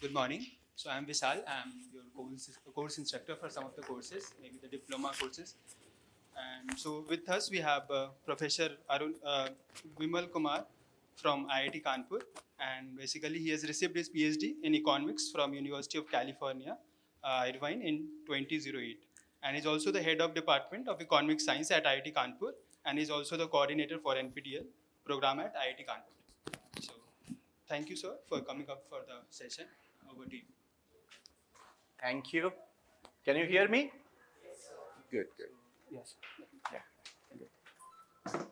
Good morning. So I'm Vishal. I'm your course instructor for some of the courses, maybe the diploma courses. And so with us we have Professor Vimal Kumar from IIT Kanpur, and basically he has received his PhD in economics from University of California, Irvine in 2008, and is also the head of Department of Economic Science at IIT Kanpur, and is also the coordinator for NPTEL program at IIT Kanpur. So thank you, sir, for coming up for the session. Over to you. Thank you. Can you hear me? Good. Yes. Yeah. Good.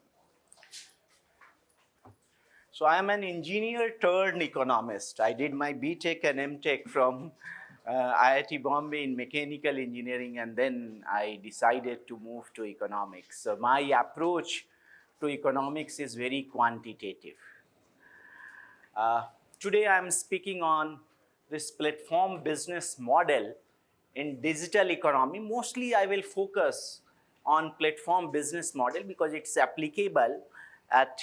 So I am an engineer turned economist. I did my BTech and MTech from IIT Bombay in mechanical engineering, and then I decided to move to economics. So my approach to economics is very quantitative. Today I am speaking on this platform business model in digital economy. Mostly I will focus on platform business model because it's applicable at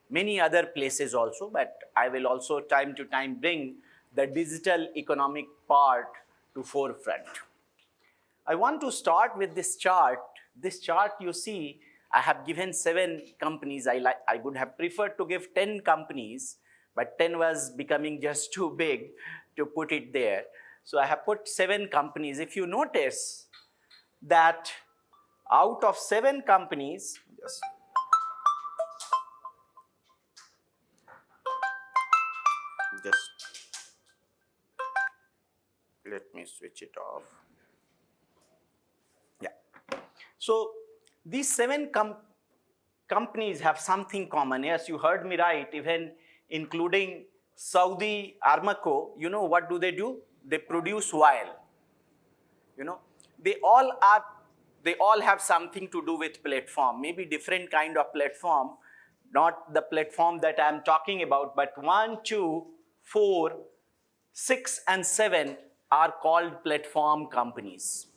many other places also, but I will also time to time bring the digital economic part to forefront. I want to start with this chart. This chart you see, I have given 7 companies. I would have preferred to give 10 companies, but 10 was becoming just too big to put it there. So I have put 7 companies. If you notice that out of 7 companies, just let me switch it off. Yeah. So these 7 companies have something common. Yes, you heard me right, even including Saudi Aramco. You know what do? They produce oil. They all have something to do with platform, maybe different kind of platform, not the platform that I'm talking about, but 1, 2, 4, 6, and 7 are called platform companies.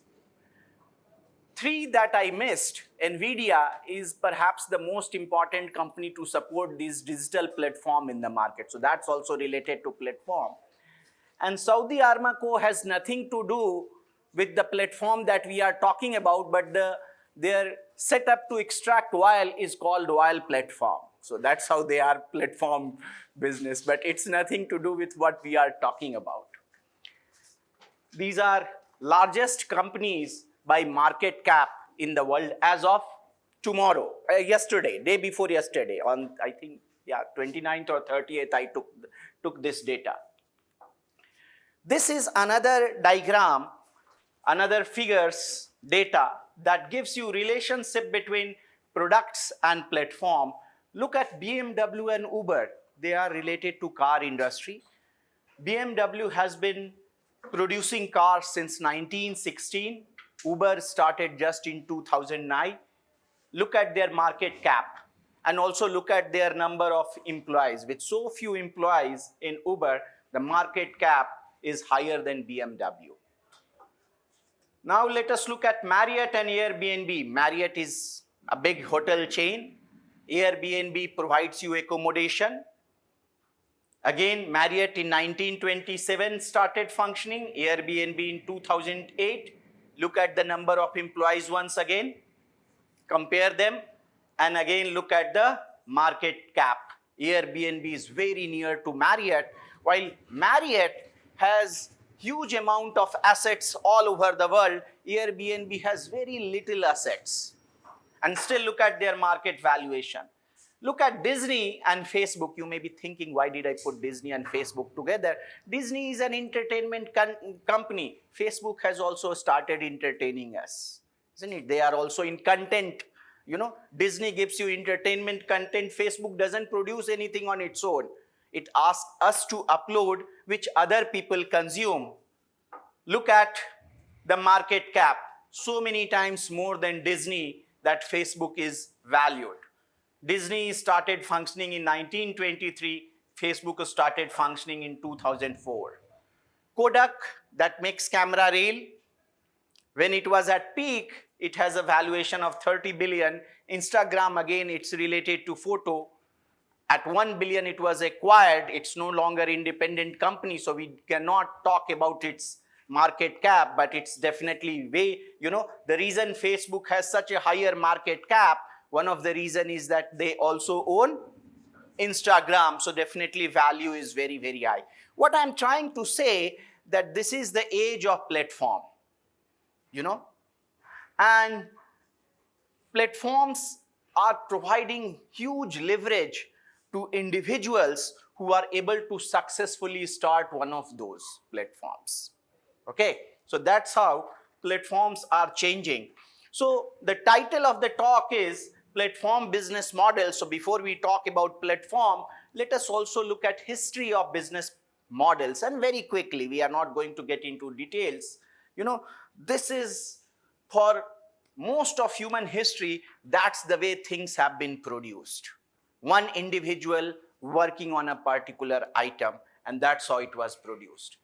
3 that I missed, NVIDIA is perhaps the most important company to support this digital platform in the market. So that's also related to platform. And Saudi Aramco has nothing to do with the platform that we are talking about, but their setup to extract oil is called oil platform. So that's how they are platform business, but it's nothing to do with what we are talking about. These are largest companies by market cap in the world as of tomorrow, yesterday, day before yesterday, on I think, 29th or 30th, I took this data. This is another diagram, another figures data that gives you relationship between products and platform. Look at BMW and Uber. They are related to car industry. BMW has been producing cars since 1916. Uber started just in 2009. Look at their market cap and also look at their number of employees. With so few employees in Uber, the market cap is higher than BMW. Now let us look at Marriott and Airbnb. Marriott is a big hotel chain. Airbnb provides you accommodation. Again, Marriott in 1927 started functioning, Airbnb in 2008. Look at the number of employees once again, compare them, and again look at the market cap. Airbnb is very near to Marriott, while Marriott has huge amount of assets all over the world. Airbnb has very little assets, and still look at their market valuation. Look at Disney and Facebook. You may be thinking, why did I put Disney and Facebook together? Disney is an entertainment company. Facebook has also started entertaining us, isn't it? They are also in content. Disney gives you entertainment content. Facebook doesn't produce anything on its own. It asks us to upload, which other people consume. Look at the market cap. So many times more than Disney that Facebook is valued. Disney started functioning in 1923. Facebook started functioning in 2004. Kodak, that makes camera reel, when it was at peak, it has a valuation of 30 billion. Instagram, again, it's related to photo. At 1 billion it was acquired. It's no longer independent company, so we cannot talk about its market cap, but it's definitely way, the reason Facebook has such a higher market cap, one of the reason is that they also own Instagram, so definitely value is very, very high. What I'm trying to say, that this is the age of platform, and platforms are providing huge leverage to individuals who are able to successfully start one of those platforms. Okay, so that's how platforms are changing. So the title of the talk is Platform Business Model. So before we talk about platform, let us also look at history of business models, and very quickly, we are not going to get into details. This is for most of human history, that's the way things have been produced. One individual working on a particular item, and that's how it was produced.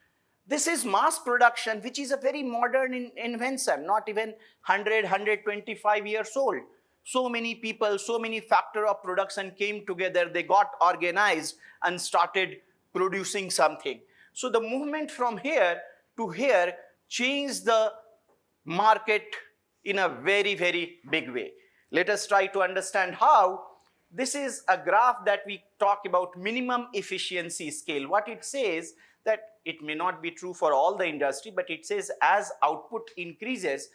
This is mass production, which is a very modern invention, not even 100, 125 years old. So many people, so many factors of production came together, they got organized and started producing something. So the movement from here to here changed the market in a very, very big way. Let us try to understand how. This is a graph that we talk about minimum efficiency scale. What it says, that it may not be true for all the industry, but it says as output increases,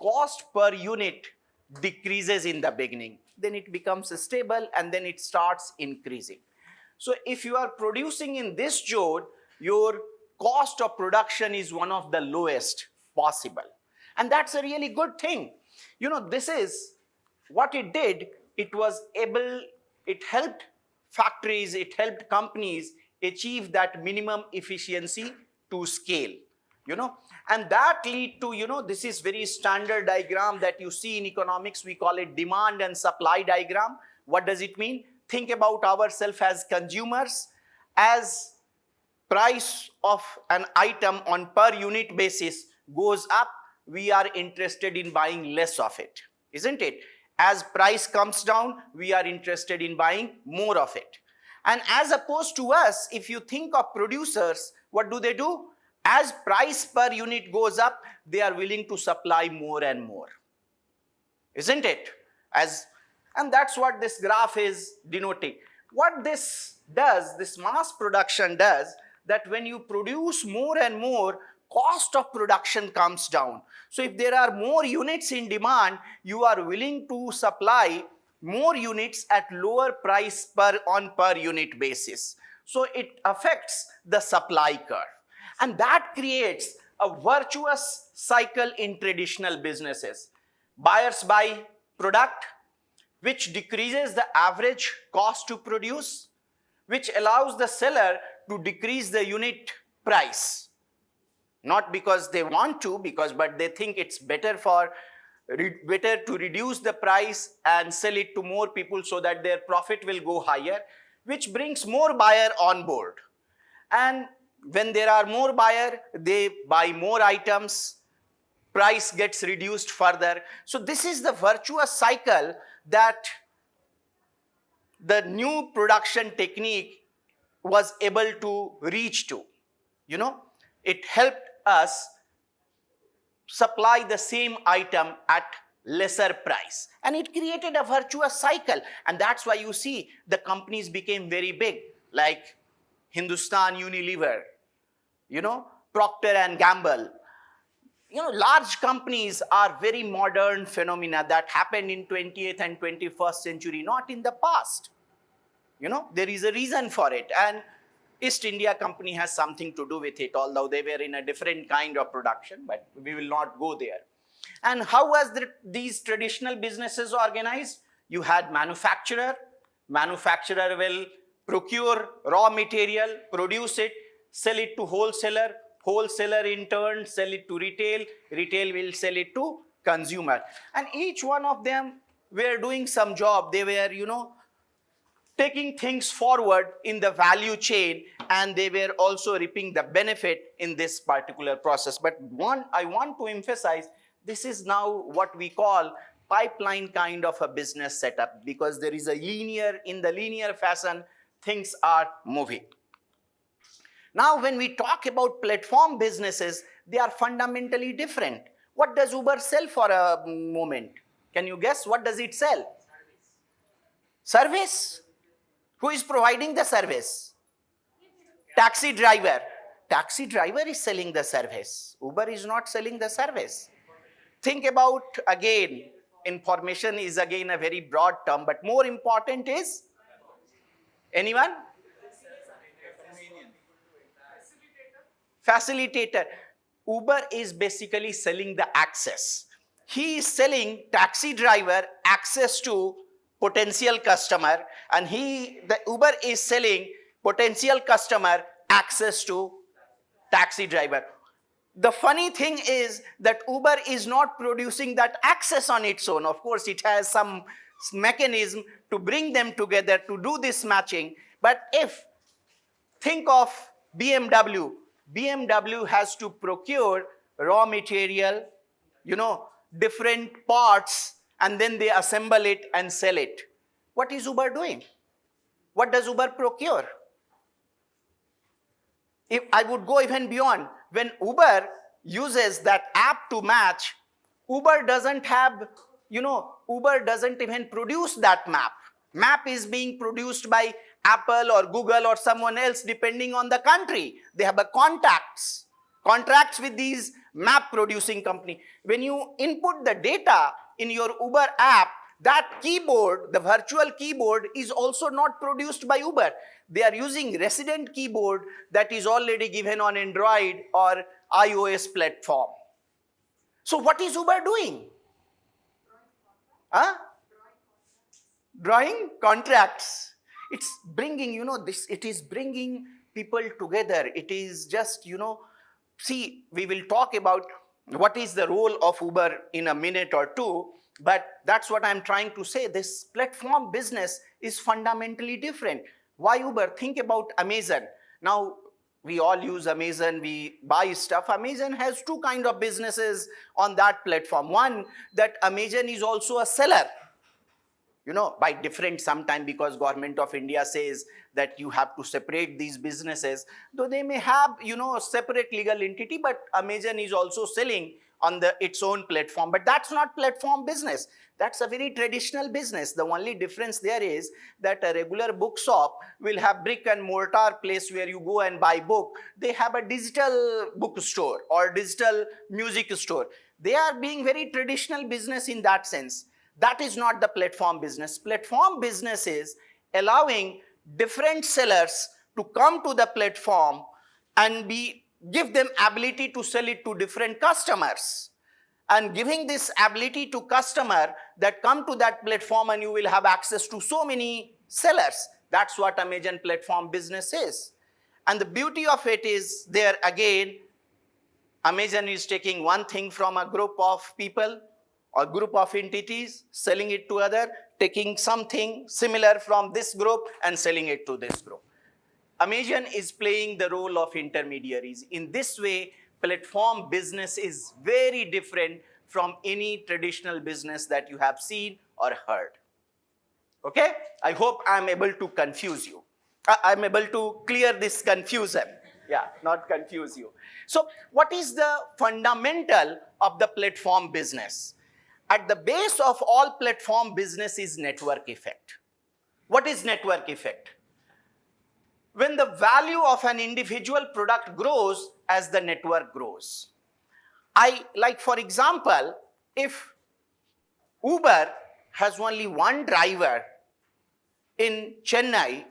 cost per unit decreases in the beginning. Then it becomes stable and then it starts increasing. So if you are producing in this zone, your cost of production is one of the lowest possible. And that's a really good thing. This is what it did. It helped factories, it helped companies achieve that minimum efficiency to scale, and that lead to, this is very standard diagram that you see in economics. We call it demand and supply diagram. What does it mean? Think about ourselves as consumers. As price of an item on per unit basis goes up, we are interested in buying less of it, isn't it? As price comes down, we are interested in buying more of it. And as opposed to us, if you think of producers, what do? As price per unit goes up, they are willing to supply more and more, isn't it? And that's what this graph is denoting. What this does, this mass production does, that when you produce more and more, cost of production comes down. So if there are more units in demand, you are willing to supply more units at lower price per unit basis. So it affects the supply curve. And that creates a virtuous cycle in traditional businesses. Buyers buy product, which decreases the average cost to produce, which allows the seller to decrease the unit price. Not because they want to, but they think it's better to reduce the price and sell it to more people so that their profit will go higher, which brings more buyer on board. And when there are more buyer, they buy more items, price gets reduced further. So this is the virtuous cycle that the new production technique was able to reach to. It helped us supply the same item at lesser price. And it created a virtuous cycle. And that's why you see the companies became very big, like Hindustan Unilever, Procter and Gamble. Large companies are very modern phenomena that happened in 20th and 21st century, not in the past. There is a reason for it. And East India Company has something to do with it, although they were in a different kind of production, but we will not go there. And how was these traditional businesses organized? You had manufacturer will procure raw material, produce it, sell it to wholesaler in turn sell it to retail will sell it to consumer. And each one of them were doing some job. They were, taking things forward in the value chain, and they were also reaping the benefit in this particular process. But I want to emphasize, this is now what we call pipeline kind of a business setup, because there is a in the linear fashion, things are moving. Now, when we talk about platform businesses, they are fundamentally different. What does Uber sell for a moment? Can you guess? What does it sell? Service. Who is providing the service? Taxi driver. Taxi driver is selling the service. Uber is not selling the service. Think about, again, information is again a very broad term, but more important is, anyone? Facilitator. Uber is basically selling the access. He is selling taxi driver access to potential customer, and the Uber is selling potential customer access to taxi driver. The funny thing is that Uber is not producing that access on its own. Of course, it has some mechanism to bring them together to do this matching. But think of BMW. BMW has to procure raw material, different parts, and then they assemble it and sell it. What is Uber doing? What does Uber procure? If I would go even beyond, when Uber uses that app to match, Uber doesn't even produce that map. Map is being produced by Apple or Google or someone else, depending on the country. They have contracts with these map producing company. When you input the data in your Uber app, that keyboard, the virtual keyboard, is also not produced by Uber. They are using resident keyboard that is already given on Android or iOS platform. So what is Uber doing? Drawing contracts. It's bringing, it is bringing people together. It is just, see, we will talk about what is the role of Uber in a minute or two, but that's what I'm trying to say. This platform business is fundamentally different. Why Uber? Think about Amazon. Now, we all use Amazon, we buy stuff. Amazon has two kinds of businesses on that platform. One, that Amazon is also a seller. By different sometime, because government of India says that you have to separate these businesses, though they may have, separate legal entity, but Amazon is also selling on its own platform. But that's not platform business. That's a very traditional business. The only difference there is that a regular bookshop will have brick and mortar place where you go and buy book. They have a digital bookstore or digital music store. They are being very traditional business in that sense. That is not the platform business. Platform business is allowing different sellers to come to the platform and give them ability to sell it to different customers. And giving this ability to customer that come to that platform, and you will have access to so many sellers. That's what Amazon platform business is. And the beauty of it is, there again, Amazon is taking one thing from a group of people or group of entities, selling it to other, taking something similar from this group and selling it to this group. Amazon is playing the role of intermediaries. In this way, platform business is very different from any traditional business that you have seen or heard. Okay? I hope I'm able to confuse you. I'm able to clear this confusion. Yeah, not confuse you. So what is the fundamental of the platform business? At the base of all platform business is network effect. What is network effect? When the value of an individual product grows as the network grows. For example, if Uber has only one driver in Chennai,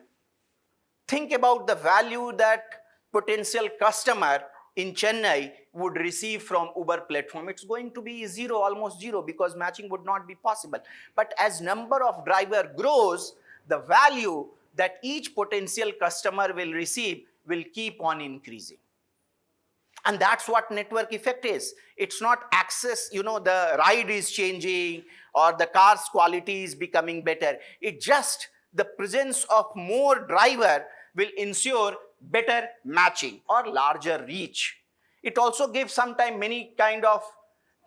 think about the value that potential customer in Chennai would receive from Uber platform. It's going to be zero, almost zero, because matching would not be possible. But as number of driver grows, the value that each potential customer will receive will keep on increasing. And that's what network effect is. It's not access, the ride is changing or the car's quality is becoming better. It's just the presence of more driver will ensure better matching or larger reach. It also gives sometimes many kind of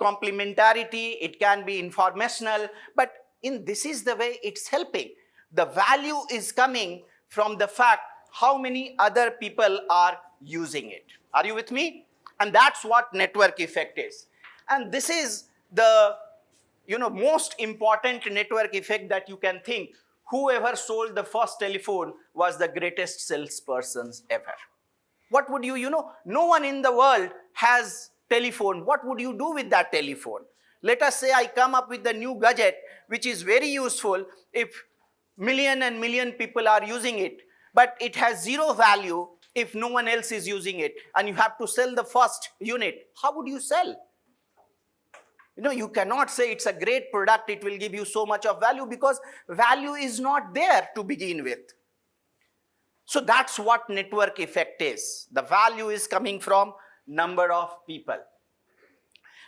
complementarity, it can be informational, but this is the way it's helping. The value is coming from the fact how many other people are using it. Are you with me? And that's what network effect is. And this is the most important network effect that you can think. Whoever sold the first telephone was the greatest salespersons ever. What would no one in the world has telephone. What would you do with that telephone? Let us say I come up with the new gadget, which is very useful if million and million people are using it, but it has zero value if no one else is using it, and you have to sell the first unit. How would you sell? You cannot say it's a great product, it will give you so much of value, because value is not there to begin with. So that's what network effect is. The value is coming from number of people.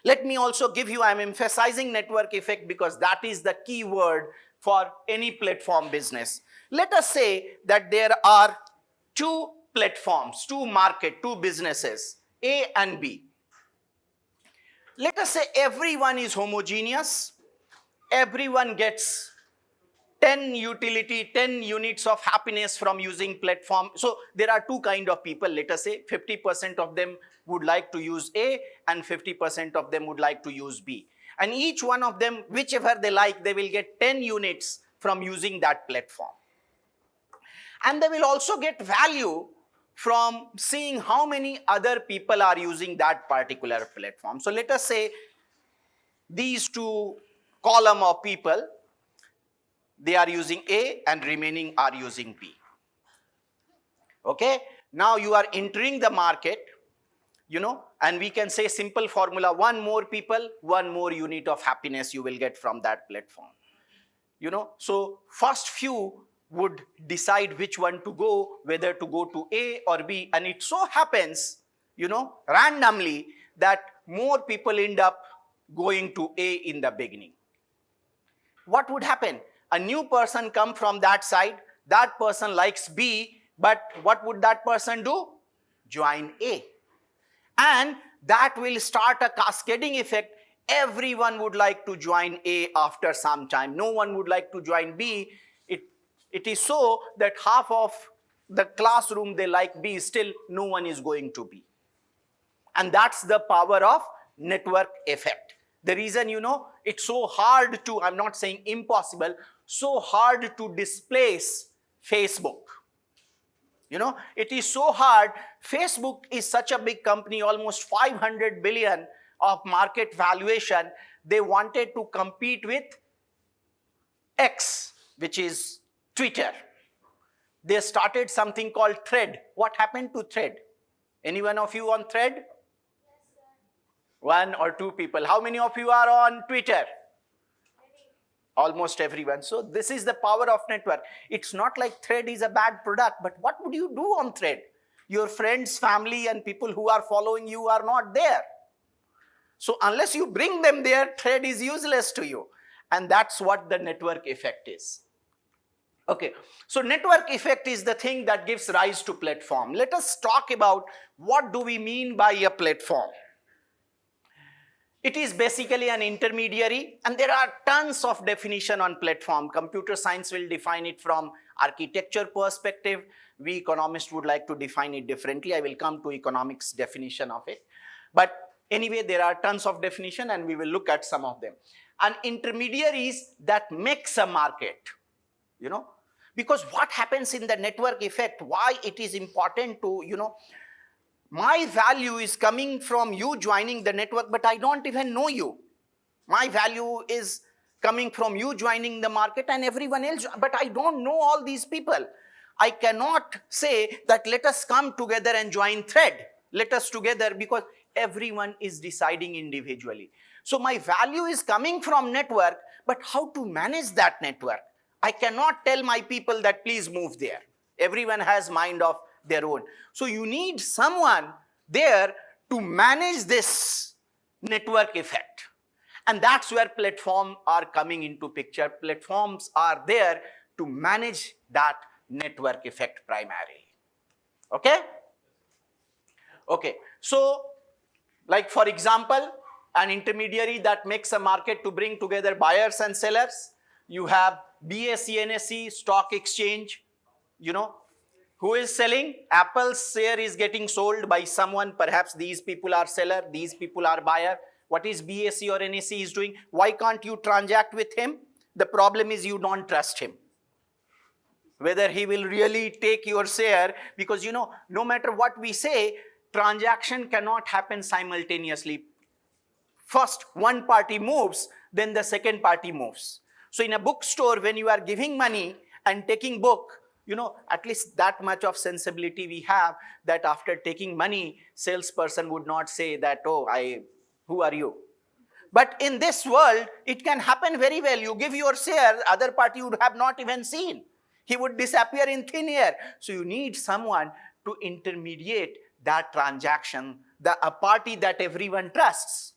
Let me also give you, I'm emphasizing network effect because that is the key word for any platform business. Let us say that there are two platforms, two businesses, A and B. Let us say everyone is homogeneous, everyone gets 10 units of happiness from using platform. So there are two kind of people. Let us say 50% of them would like to use A and 50% of them would like to use B. And each one of them, whichever they like, they will get 10 units from using that platform. And they will also get value from seeing how many other people are using that particular platform. So let us say these two column of people, they are using A and remaining are using B. Okay, now you are entering the market, and we can say simple formula, one more people, one more unit of happiness you will get from that platform. So first few would decide which one to go, whether to go to A or B, and it so happens, randomly that more people end up going to A in the beginning. What would happen? A new person come from that side, that person likes B, but what would that person do? Join A. And that will start a cascading effect. Everyone would like to join A after some time. No one would like to join B. It is so that half of the classroom, they like B, still no one is going to B. And that's the power of network effect. The reason, it's so hard to, I'm not saying impossible, so hard to displace Facebook. It is so hard. Facebook is such a big company, almost 500 billion of market valuation. They wanted to compete with X, which is Twitter. They started something called Thread. What happened to Thread? Any one of you on Thread? Yes, sir. One or two people. How many of you are on Twitter? Almost everyone. So this is the power of network. It's not like Thread is a bad product, but what would you do on Thread? Your friends, family, and people who are following you are not there. So unless you bring them there, Thread is useless to you. And that's what the network effect is. Okay, so network effect is the thing that gives rise to platform. Let us talk about what do we mean by a platform. It is basically an intermediary, and there are tons of definition on platform. Computer science will define it from architecture perspective. We economists would like to define it differently. I will come to economics definition of it. But anyway, there are tons of definition and we will look at some of them. An intermediary is that makes a market, because what happens in the network effect, why it is important to, my value is coming from you joining the network, but I don't even know you. My value is coming from you joining the market and everyone else, but I don't know all these people. I cannot say that let us come together and join Thread. Let us together, because everyone is deciding individually. So my value is coming from network, but how to manage that network? I cannot tell my people that please move there. Everyone has mind of their own. So you need someone there to manage this network effect. And that's where platforms are coming into picture. Platforms are there to manage that network effect primarily. Okay? Okay. So, like for example, an intermediary that makes a market to bring together buyers and sellers. You have BSE, NSE, stock exchange, who is selling? Apple's share is getting sold by someone. Perhaps these people are seller, these people are buyer. What is BSE or NSE is doing? Why can't you transact with him? The problem is you don't trust him. Whether he will really take your share, because no matter what we say, transaction cannot happen simultaneously. First, one party moves, then the second party moves. So in a bookstore, when you are giving money and taking book, at least that much of sensibility we have, that after taking money, salesperson would not say that, oh, who are you? But in this world, it can happen very well. You give your share, other party would have not even seen. He would disappear in thin air. So you need someone to intermediate that transaction, a party that everyone trusts.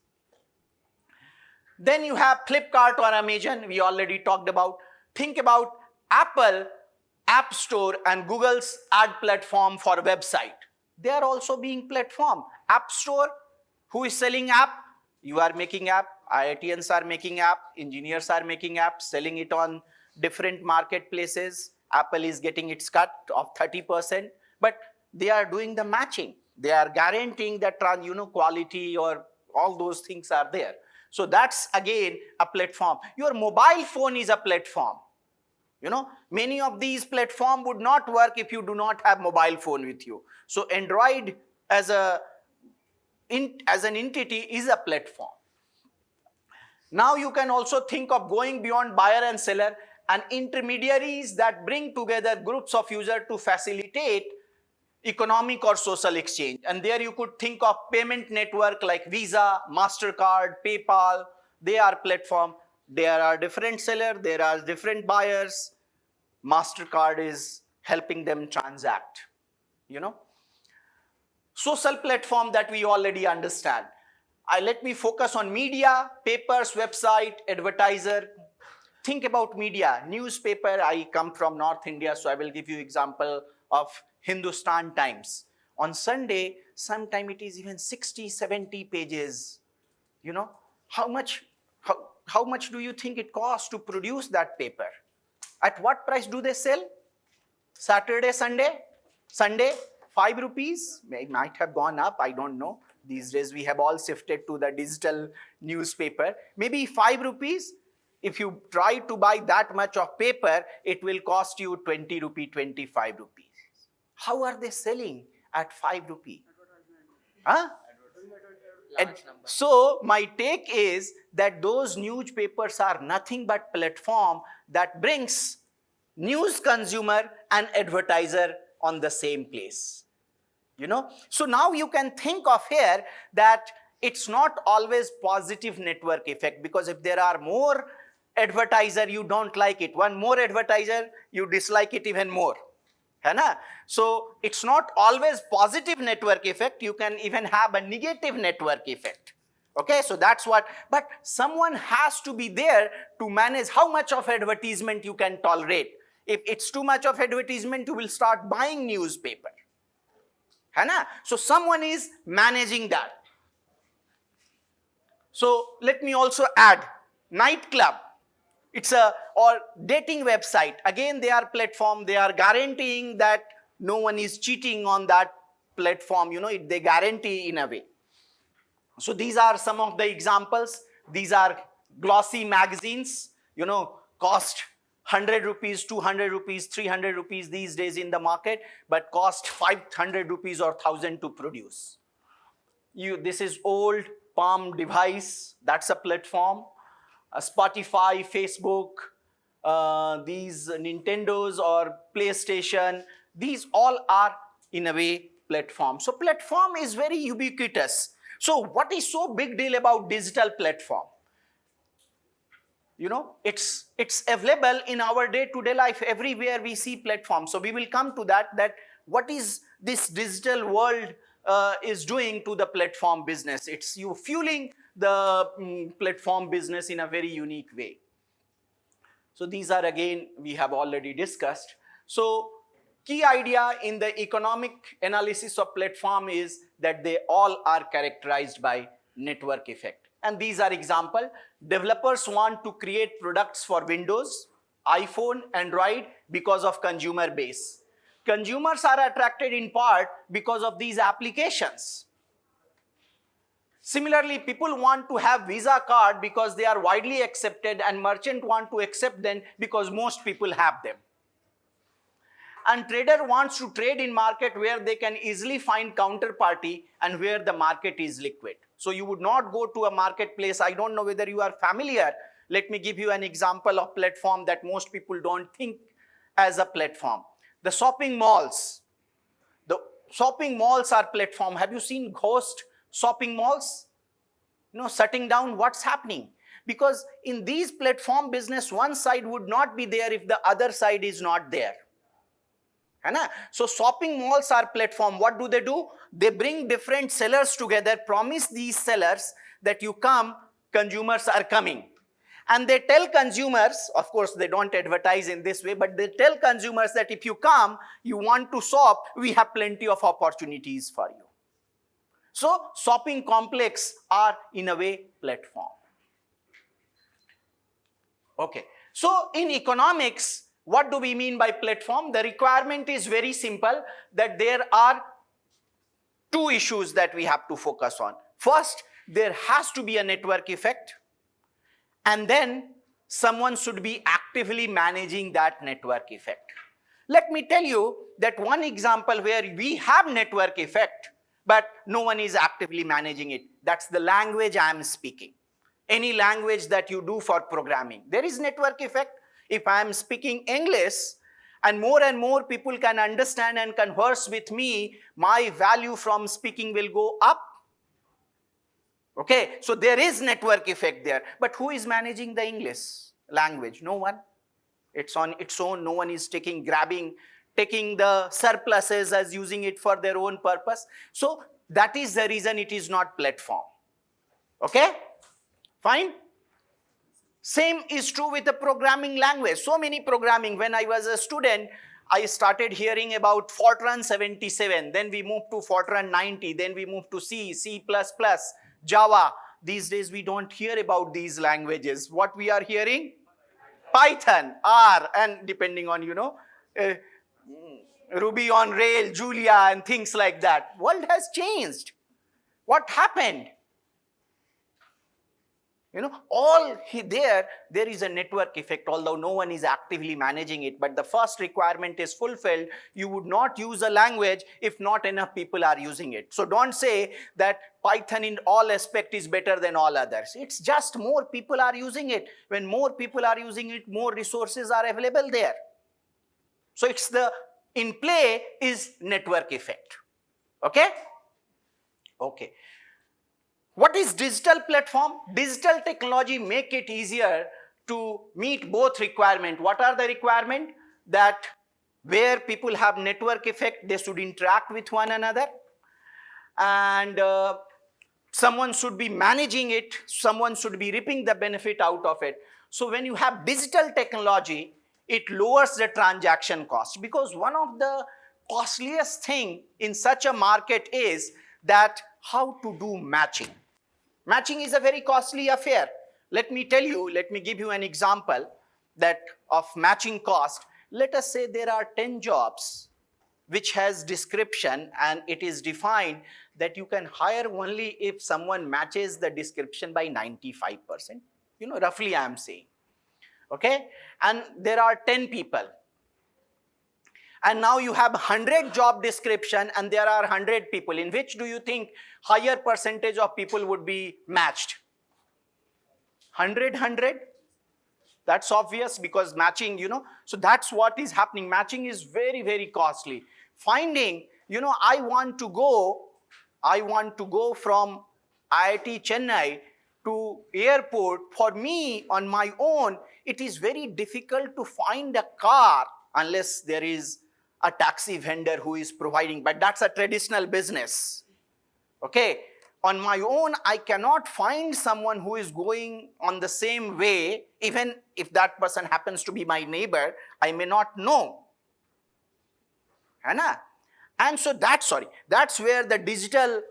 Then you have Flipkart or Amazon, we already talked about. Think about Apple App Store and Google's ad platform for website. They are also being platform. App Store, who is selling app? You are making app, IITians are making app, engineers are making app, selling it on different marketplaces. Apple is getting its cut of 30%, but they are doing the matching. They are guaranteeing that quality or all those things are there. So that's again a platform. Your mobile phone is a platform. Many of these platforms would not work if you do not have mobile phone with you. So Android as an entity is a platform. Now you can also think of going beyond buyer and seller and intermediaries that bring together groups of users to facilitate economic or social exchange. And there you could think of payment network like Visa, MasterCard, PayPal. They are platform. There are different sellers, there are different buyers. MasterCard is helping them transact. Social platform that we already understand. Let me focus on media, papers, website, advertiser. Think about media, newspaper. I come from North India, so I will give you example of Hindustan Times. On Sunday, sometime it is even 60, 70 pages. How much do you think it costs to produce that paper? At what price do they sell? Saturday, Sunday? Sunday, 5 rupees. It might have gone up, I don't know. These days we have all shifted to the digital newspaper. Maybe 5 rupees. If you try to buy that much of paper, it will cost you 20 rupee, 25 rupees. How are they selling at 5 rupee? Huh? So my take is that those newspapers are nothing but platform that brings news consumer and advertiser on the same place. So now you can think of here that it's not always positive network effect, because if there are more advertiser, you don't like it. One more advertiser, you dislike it even more. So it's not always positive network effect. You can even have a negative network effect. Okay, so that's what, but someone has to be there to manage how much of advertisement you can tolerate. If it's too much of advertisement, you will start buying newspaper. So someone is managing that. So let me also add nightclub. Or dating website. Again, they are platform. They are guaranteeing that no one is cheating on that platform. They guarantee in a way. So these are some of the examples. These are glossy magazines, cost 100 rupees, 200 rupees, 300 rupees these days in the market, but cost 500 rupees or 1,000 to produce. This is old Palm device. That's a platform. Spotify, Facebook, these Nintendos or PlayStation, these all are in a way platform. So platform is very ubiquitous. So what is so big deal about digital platform? It's available in our day-to-day life. Everywhere we see platform. So we will come to that what is this digital world is doing to the platform business. It's you fueling the platform business in a very unique way. So these are, again, we have already discussed. So key idea in the economic analysis of platform is that they all are characterized by network effect. And these are example. Developers want to create products for Windows, iPhone, Android because of consumer base. Consumers are attracted in part because of these applications. Similarly, people want to have Visa card because they are widely accepted, and merchant want to accept them because most people have them. And trader wants to trade in market where they can easily find counterparty and where the market is liquid. So you would not go to a marketplace. I don't know whether you are familiar. Let me give you an example of platform that most people don't think as a platform. The shopping malls. The shopping malls are platform. Have you seen ghost shopping malls? Shutting down. What's happening? Because in these platform business, one side would not be there if the other side is not there. So shopping malls are platform. What do? They bring different sellers together, promise these sellers that you come, consumers are coming. And they tell consumers, of course they don't advertise in this way, but they tell consumers that if you come, you want to shop, we have plenty of opportunities for you. So shopping complex are in a way platform. Okay. So in economics, what do we mean by platform? The requirement is very simple, that there are two issues that we have to focus on. First, there has to be a network effect, and then someone should be actively managing that network effect. Let me tell you that one example where we have network effect, but no one is actively managing it. That's the language I am speaking. Any language that you do for programming, there is network effect. If I am speaking English and more people can understand and converse with me, my value from speaking will go up. Okay, so there is network effect there. But who is managing the English language? No one. It's on its own. No one is taking the surpluses as using it for their own purpose. So that is the reason it is not platform. Okay, fine. Same is true with the programming language. So many programming. When I was a student, I started hearing about Fortran 77. Then we moved to Fortran 90. Then we moved to C, C++, Java. These days we don't hear about these languages. What we are hearing? Python, R, and depending on, Ruby on Rails, Julia, and things like that. World has changed. What happened? There is a network effect, although no one is actively managing it. But the first requirement is fulfilled. You would not use a language if not enough people are using it. So don't say that Python in all aspects is better than all others. It's just more people are using it. When more people are using it, more resources are available there. So in play is network effect. Okay? Okay. What is digital platform? Digital technology make it easier to meet both requirements. What are the requirements? That where people have network effect, they should interact with one another. And someone should be managing it. Someone should be reaping the benefit out of it. So when you have digital technology, it lowers the transaction cost. Because one of the costliest thing in such a market is that how to do matching. Matching is a very costly affair. Let me give you an example of matching cost. Let us say there are 10 jobs which has description, and it is defined that you can hire only if someone matches the description by 95%. Roughly I am saying. Okay? And there are 10 people. And now you have 100 job description and there are 100 people. In which do you think higher percentage of people would be matched? 100? That's obvious, because matching, so that's what is happening. Matching is very, very costly. Finding, I want to go from IIT Chennai to airport. For me, on my own, it is very difficult to find a car unless there is a taxi vendor who is providing, but that's a traditional business. Okay, on my own, I cannot find someone who is going on the same way. Even if that person happens to be my neighbor, I may not know. And so that's where the digital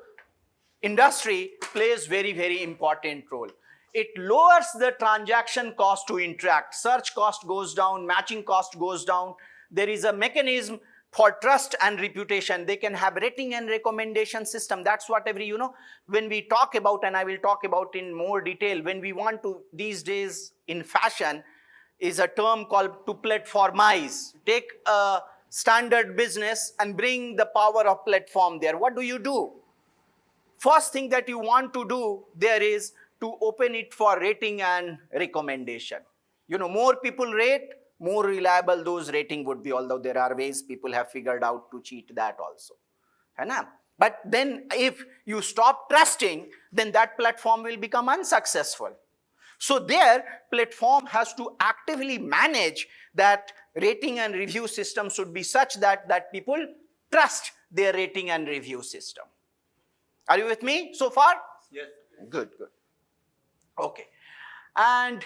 industry plays very, very important role. It lowers the transaction cost to interact. Search cost goes down, matching cost goes down. There is a mechanism for trust and reputation. They can have rating and recommendation system. That's what when we talk about, and I will talk about in more detail, when we want to, these days in fashion, is a term called to platformize. Take a standard business and bring the power of platform there. What do? First thing that you want to do there is to open it for rating and recommendation. More people rate, more reliable those rating would be, although there are ways people have figured out to cheat that also. But then if you stop trusting, then that platform will become unsuccessful. So their platform has to actively manage that rating and review system should be such that people trust their rating and review system. Are you with me so far? Yes. Good. Okay. And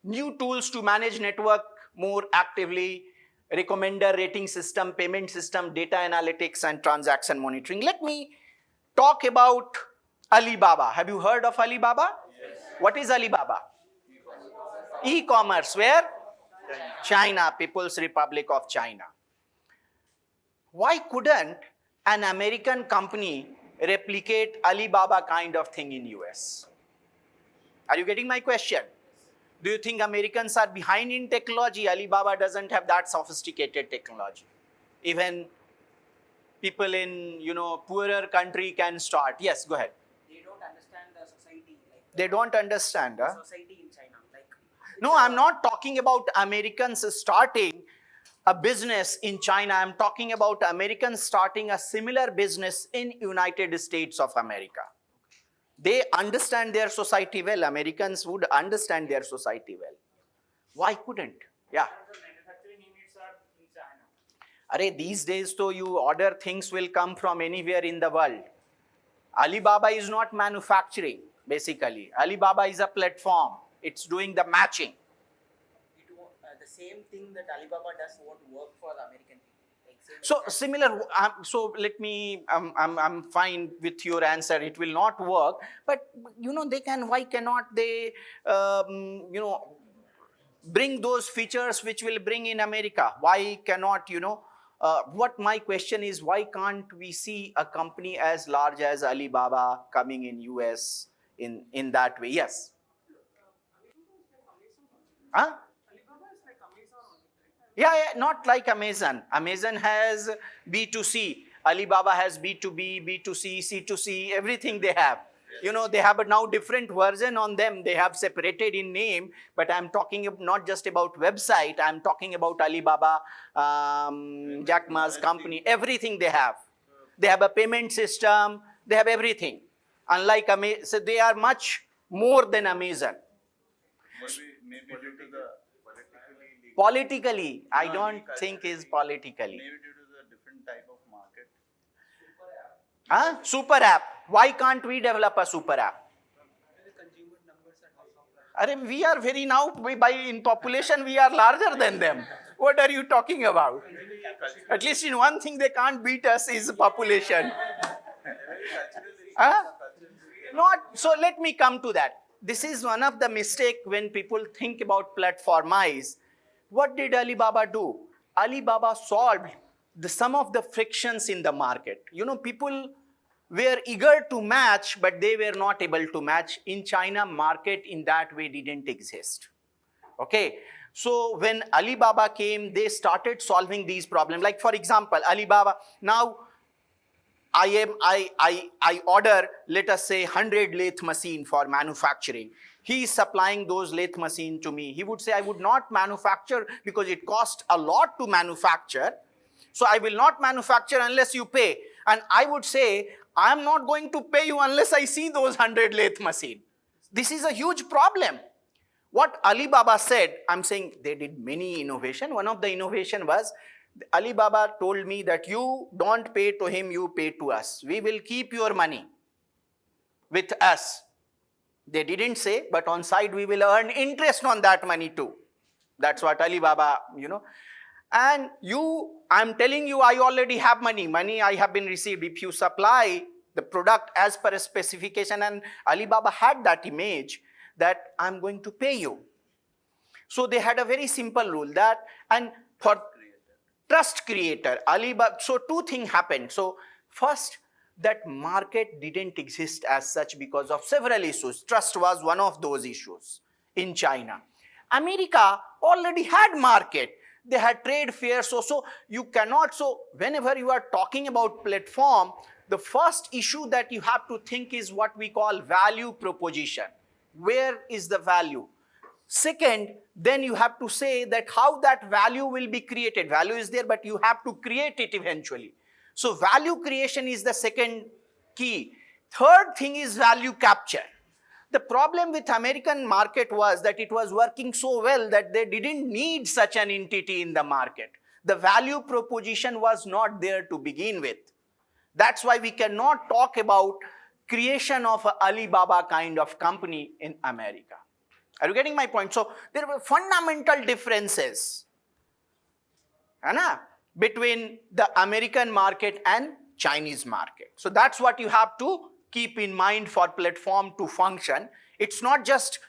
new tools to manage network more actively, recommender rating system, payment system, data analytics, and transaction monitoring. Let me talk about Alibaba. Have you heard of Alibaba? Yes. What is Alibaba? E-commerce. Where? China, People's Republic of China. Why couldn't an American company replicate Alibaba kind of thing in US? Are you getting my question? Do you think Americans are behind in technology? Alibaba doesn't have that sophisticated technology. Even people in poorer country can start. Yes, go ahead. They don't understand the society. They don't understand. Society in China. No, I'm not talking about Americans starting a business in China. I'm talking about Americans starting a similar business in United States of America. They understand their society well. Americans would understand their society well. Why couldn't? Yeah. The manufacturing units are in China. These days, though, you order things will come from anywhere in the world. Alibaba is not manufacturing, basically. Alibaba is a platform. It's doing the matching. The same thing that Alibaba does won't work for the American people. So similar. So let me. I'm fine with your answer. It will not work. But they can. Why cannot they? Bring those features which will bring in America. Why cannot? What my question is, why can't we see a company as large as Alibaba coming in US in that way? Yes. Huh? Yeah, not like Amazon. Amazon has B2C. Alibaba has B2B, B2C, C2C, everything they have. They have a now different version on them. They have separated in name, but I'm talking not just about website. I'm talking about Alibaba, Jack Ma's company, everything they have. They have a payment system. They have everything. Unlike Amazon, so they are much more than Amazon. Maybe due to the Politically, I don't think is politically. maybe due to the different type of market. Super app. Why can't we develop a super app? We are very now, in population, we are larger than them. What are you talking about? At least in one thing they can't beat us is population. So let me come to that. This is one of the mistakes when people think about platformize. What did Alibaba do? Alibaba solved some of the frictions in the market. People were eager to match, but they were not able to match. In China, market in that way didn't exist. Okay. So when Alibaba came, they started solving these problems. Like for example, Alibaba, now I order, let us say, 100 lathe machine for manufacturing. He is supplying those lathe machine to me. He would say, I would not manufacture because it costs a lot to manufacture. So I will not manufacture unless you pay. And I would say, I am not going to pay you unless I see those 100 lathe machine. This is a huge problem. What Alibaba said, I'm saying they did many innovation. One of the innovation was, Alibaba told me that you don't pay to him, you pay to us. We will keep your money with us. They didn't say, but on side we will earn interest on that money too. That's what Alibaba, And I'm telling you, I already have money. Money I have been received. If you supply the product as per a specification, and Alibaba had that image that I'm going to pay you. So they had a very simple rule that, and for trust creator, Alibaba, so two things happened. So first, that market didn't exist as such because of several issues. Trust was one of those issues in China. America already had market. They had trade fairs. So you cannot, so whenever you are talking about platform, the first issue that you have to think is what we call value proposition. Where is the value? Second, then you have to say that how that value will be created. Value is there, but you have to create it eventually. So value creation is the second key. Third thing is value capture. The problem with American market was that it was working so well that they didn't need such an entity in the market. The value proposition was not there to begin with. That's why we cannot talk about creation of an Alibaba kind of company in America. Are you getting my point? So there were fundamental differences between the American market and Chinese market. So that's what you have to keep in mind for platform to function. It's not just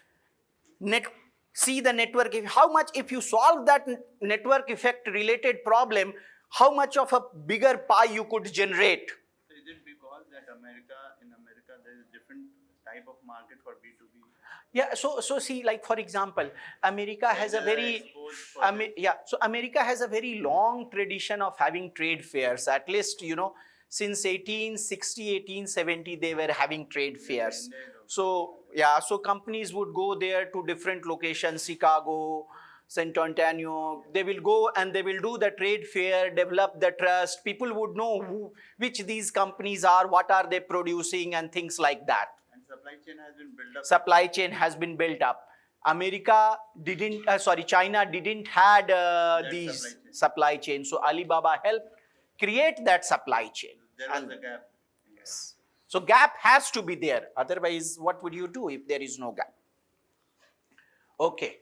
see the network, how much, if you solve that network effect related problem, how much of a bigger pie you could generate. So is it because that in America there is different type of market for B2B? Yeah, so see, like for example, America has a very, so America has a very long tradition of having trade fairs. At least, since 1860, 1870, they were having trade fairs. So companies would go there to different locations, Chicago, San Antonio. They will go and they will do the trade fair, develop the trust. People would know which these companies are, what are they producing, and things like that. Supply chain has been built up. Supply chain has been built up. China didn't had these supply chain. So Alibaba helped create that supply chain. There was a gap. Yes. So gap has to be there. Otherwise, what would you do if there is no gap? Okay.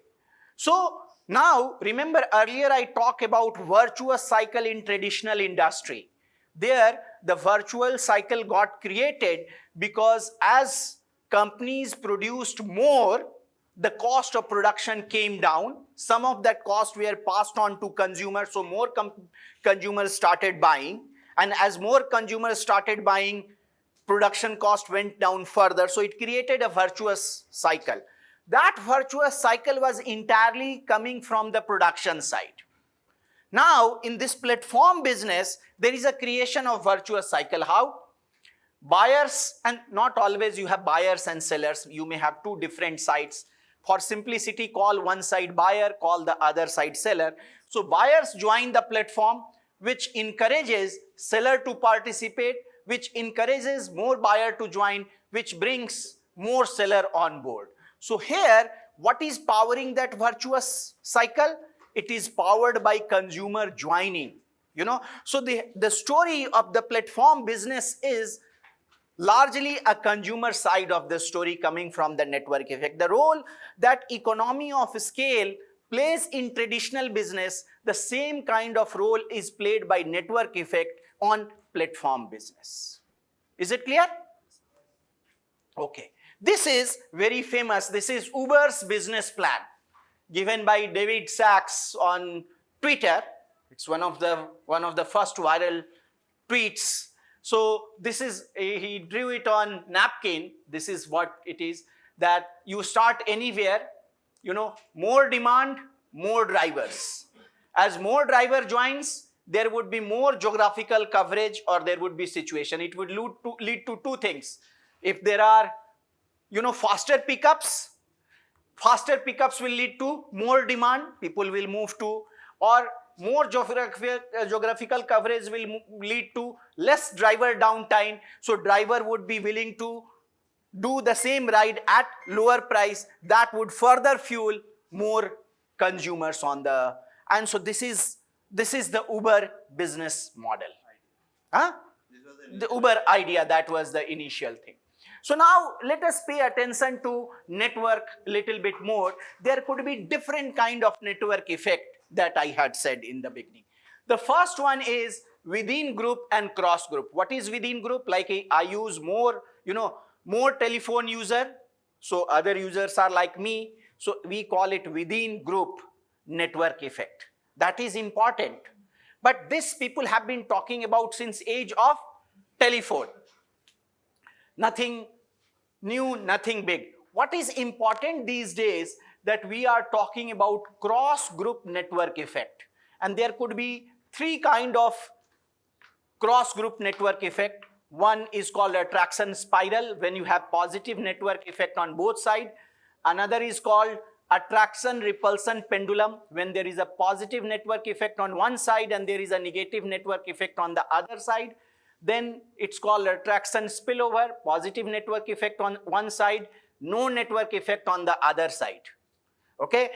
So now, remember earlier I talked about virtuous cycle in traditional industry. There, the virtual cycle got created because as companies produced more, the cost of production came down. Some of that cost were passed on to consumers, so more consumers started buying. And as more consumers started buying, production cost went down further. So it created a virtuous cycle. That virtuous cycle was entirely coming from the production side. Now, in this platform business, there is a creation of virtuous cycle. How? Buyers, and not always you have buyers and sellers. You may have two different sides. For simplicity, call one side buyer, call the other side seller. So buyers join the platform, which encourages seller to participate, which encourages more buyer to join, which brings more seller on board. So here, what is powering that virtuous cycle? It is powered by consumer joining. So the story of the platform business is largely a consumer side of the story coming from the network effect. The role that economy of scale plays in traditional business, the same kind of role is played by network effect on platform business. Is it clear? Okay. This is very famous. This is Uber's business plan given by David Sachs on Twitter. It's one of the first viral tweets. So this is, he drew it on napkin. This is what it is, that you start anywhere, more demand, more drivers. As more driver joins, there would be more geographical coverage or there would be situation. It would lead to two things. If there are, faster pickups will lead to more demand, people will move to, or more geographical coverage will lead to less driver downtime. So driver would be willing to do the same ride at lower price. That would further fuel more consumers on the, and so this is the Uber business model. The Uber idea, that was the initial thing. So now let us pay attention to network a little bit more. There could be different kind of network effect that I had said in the beginning. The first one is within group and cross group. What is within group? Like I use more, more telephone user. So other users are like me. So we call it within group network effect. That is important. But this people have been talking about since age of telephone. Nothing new, nothing big. What is important these days that we are talking about cross group network effect. And there could be three kind of cross group network effect. One is called attraction spiral, when you have positive network effect on both sides. Another is called attraction repulsion pendulum, when there is a positive network effect on one side and there is a negative network effect on the other side. Then it's called attraction spillover, positive network effect on one side, no network effect on the other side. Okay,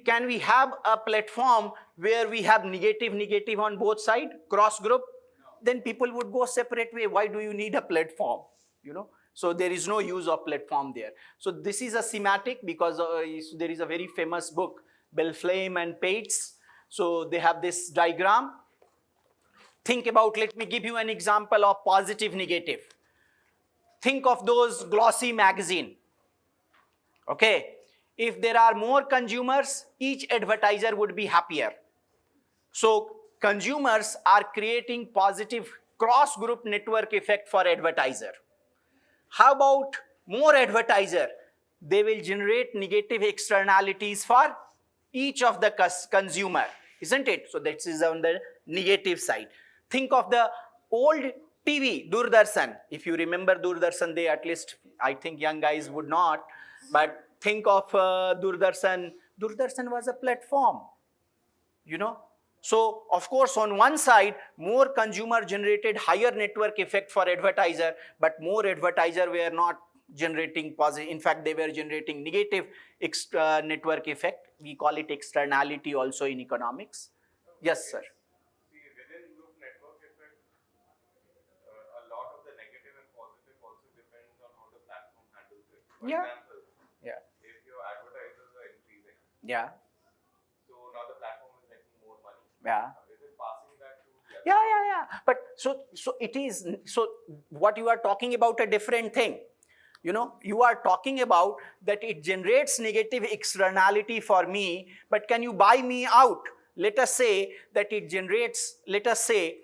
can we have a platform where we have negative on both sides, cross group? No. Then people would go separate way. Why do you need a platform? So there is no use of platform there. So this is a schematic, because there is a very famous book, Belflame and Pates. So they have this diagram. Think about, let me give you an example of positive, negative. Think of those glossy magazine. Okay, if there are more consumers, each advertiser would be happier. So consumers are creating positive cross-group network effect for advertiser. How about more advertiser? They will generate negative externalities for each of the consumer, isn't it? So that is on the negative side. Think of the old TV, Doordarshan. If you remember Doordarshan, they at least, I think young guys would not, but think of Doordarshan. Doordarshan was a platform, So, of course, on one side, more consumer generated higher network effect for advertiser, but more advertiser were not generating positive. In fact, they were generating negative network effect. We call it externality also in economics. Yes, sir. See, within group network effect, a lot of the negative and positive also depends on how the platform handles it. For example, if your advertisers are increasing, so now the platform is making more money. Is it passing that to the other? But so it is, so what you are talking about a different thing. You are talking about that it generates negative externality for me, but can you buy me out? Let us say that it generates, let us say,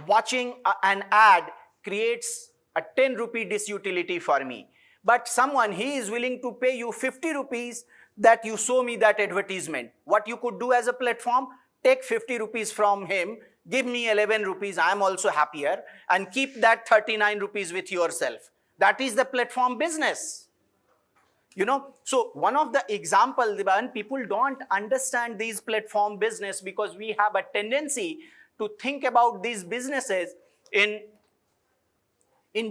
watching an ad creates a 10 rupee disutility for me. But someone, he is willing to pay you 50 rupees that you show me that advertisement. What you could do as a platform, take 50 rupees from him, give me 11 rupees, I am also happier, and keep that 39 rupees with yourself. That is the platform business. So one of the examples, when people don't understand these platform business, because we have a tendency to think about these businesses in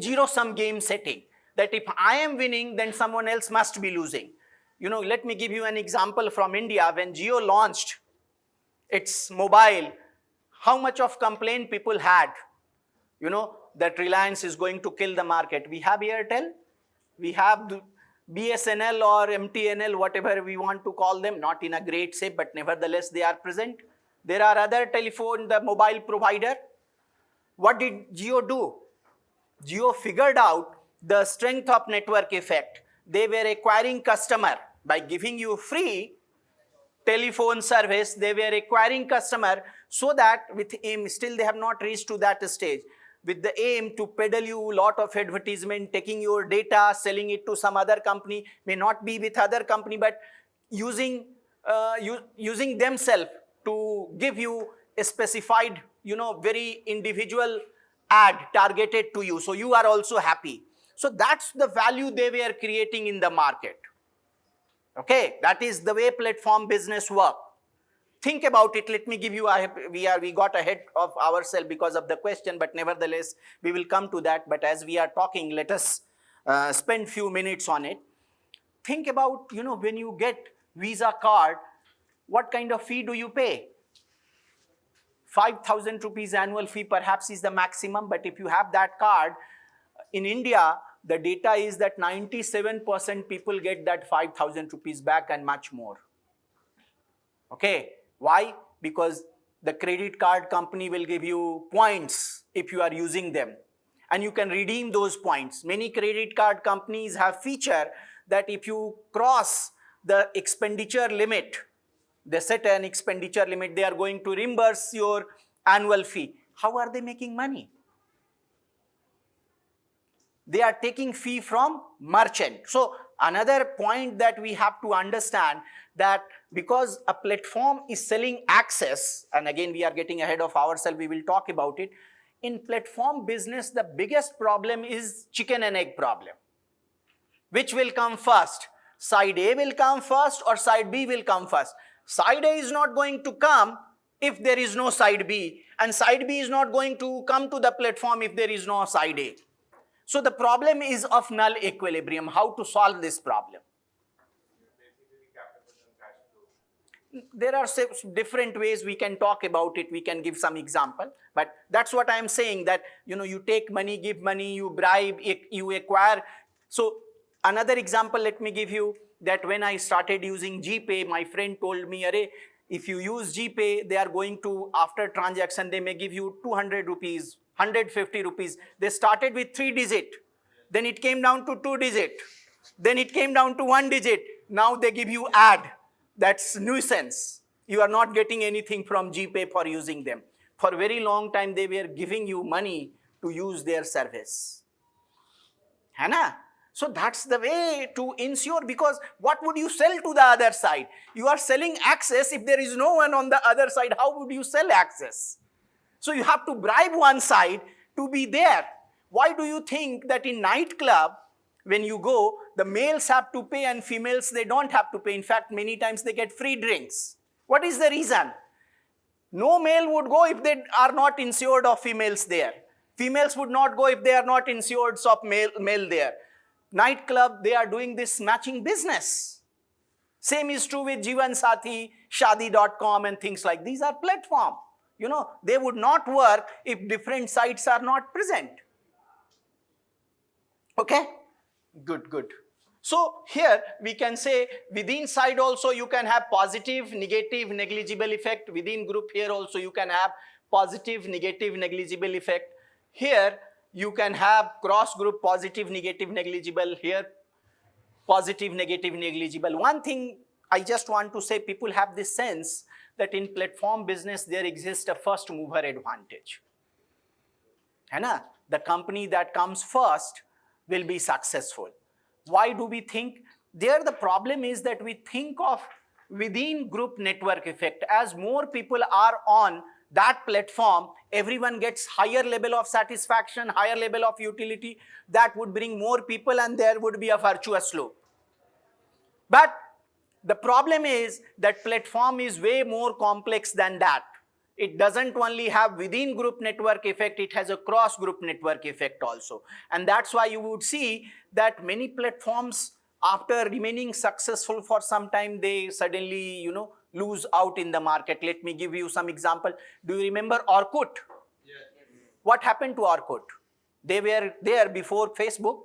zero-sum game setting, that if I am winning, then someone else must be losing. Let me give you an example from India. When Jio launched its mobile, how much of complaint people had, that Reliance is going to kill the market. We have Airtel, we have BSNL or MTNL, whatever we want to call them, not in a great shape, but nevertheless they are present. There are other telephone, the mobile provider. What did Jio do? Jio figured out the strength of network effect. They were acquiring customer by giving you free telephone service. They were acquiring customer, so that with aim, still they have not reached to that stage, with the aim to peddle you lot of advertisement, taking your data, selling it to some other company, may not be with other company, but using themselves to give you a specified, very individual ad targeted to you. So you are also happy. So that's the value they were creating in the market. Okay, that is the way platform business work. Think about it. Let me give you, we got ahead of ourselves because of the question, but nevertheless, we will come to that. But as we are talking, let us spend few minutes on it. Think about, when you get Visa card, what kind of fee do you pay? 5,000 rupees annual fee perhaps is the maximum, but if you have that card, in India, the data is that 97% people get that 5,000 rupees back and much more. Okay, why? Because The credit card company will give you points if you are using them, and you can redeem those points. Many credit card companies have feature that if you cross the expenditure limit, they set an expenditure limit, they are going to reimburse your annual fee. How are they making money? They are taking fee from merchant. So another point that we have to understand, that because a platform is selling access, and again we are getting ahead of ourselves, we will talk about it. In platform business, the biggest problem is chicken and egg problem. Which will come first? Side A will come first or side B will come first? Side A is not going to come if there is no side B, and side B is not going to come to the platform if there is no side A. So the problem is of null equilibrium. How to solve this problem? Basically, capital and cash flow. There are different ways we can talk about it. We can give some example, but that's what I am saying, that you take money, give money, you bribe, you acquire. So another example, let me give you, that when I started using GPay, my friend told me, Arey, if you use GPay, they are going to, after transaction, they may give you 200 rupees, 150 rupees. They started with 3 digit, then it came down to 2 digit, then it came down to 1 digit. Now they give you ad. That's nuisance. You are not getting anything from GPay for using them. For a very long time, they were giving you money to use their service. Hana? So that's the way to ensure, because what would you sell to the other side? You are selling access. If there is no one on the other side, how would you sell access? So you have to bribe one side to be there. Why do you think that in nightclub, when you go, the males have to pay and females, they don't have to pay? In fact, many times they get free drinks. What is the reason? No male would go if they are not insured of females there. Females would not go if they are not insured of male there. Nightclub, they are doing this matching business. Same is true with Jeevan Sathi, Shadi.com and things like these are platform. They would not work if different sites are not present. Okay? Good. So here we can say within side also you can have positive, negative, negligible effect. Within group here also you can have positive, negative, negligible effect. Here you can have cross group positive, negative, negligible. Here positive, negative, negligible. One thing I just want to say, people have this sense that in platform business there exists a first mover advantage. The company that comes first will be successful. Why do we think? There the problem is that we think of within group network effect. As more people are on that platform, everyone gets higher level of satisfaction, higher level of utility. That would bring more people and there would be a virtuous loop. But the problem is that platform is way more complex than that. It doesn't only have within group network effect, it has a cross group network effect also. And that's why you would see that many platforms, after remaining successful for some time, they suddenly, lose out in the market. Let me give you some example. Do you remember Orkut? Yeah. What happened to Orkut? They were there before Facebook.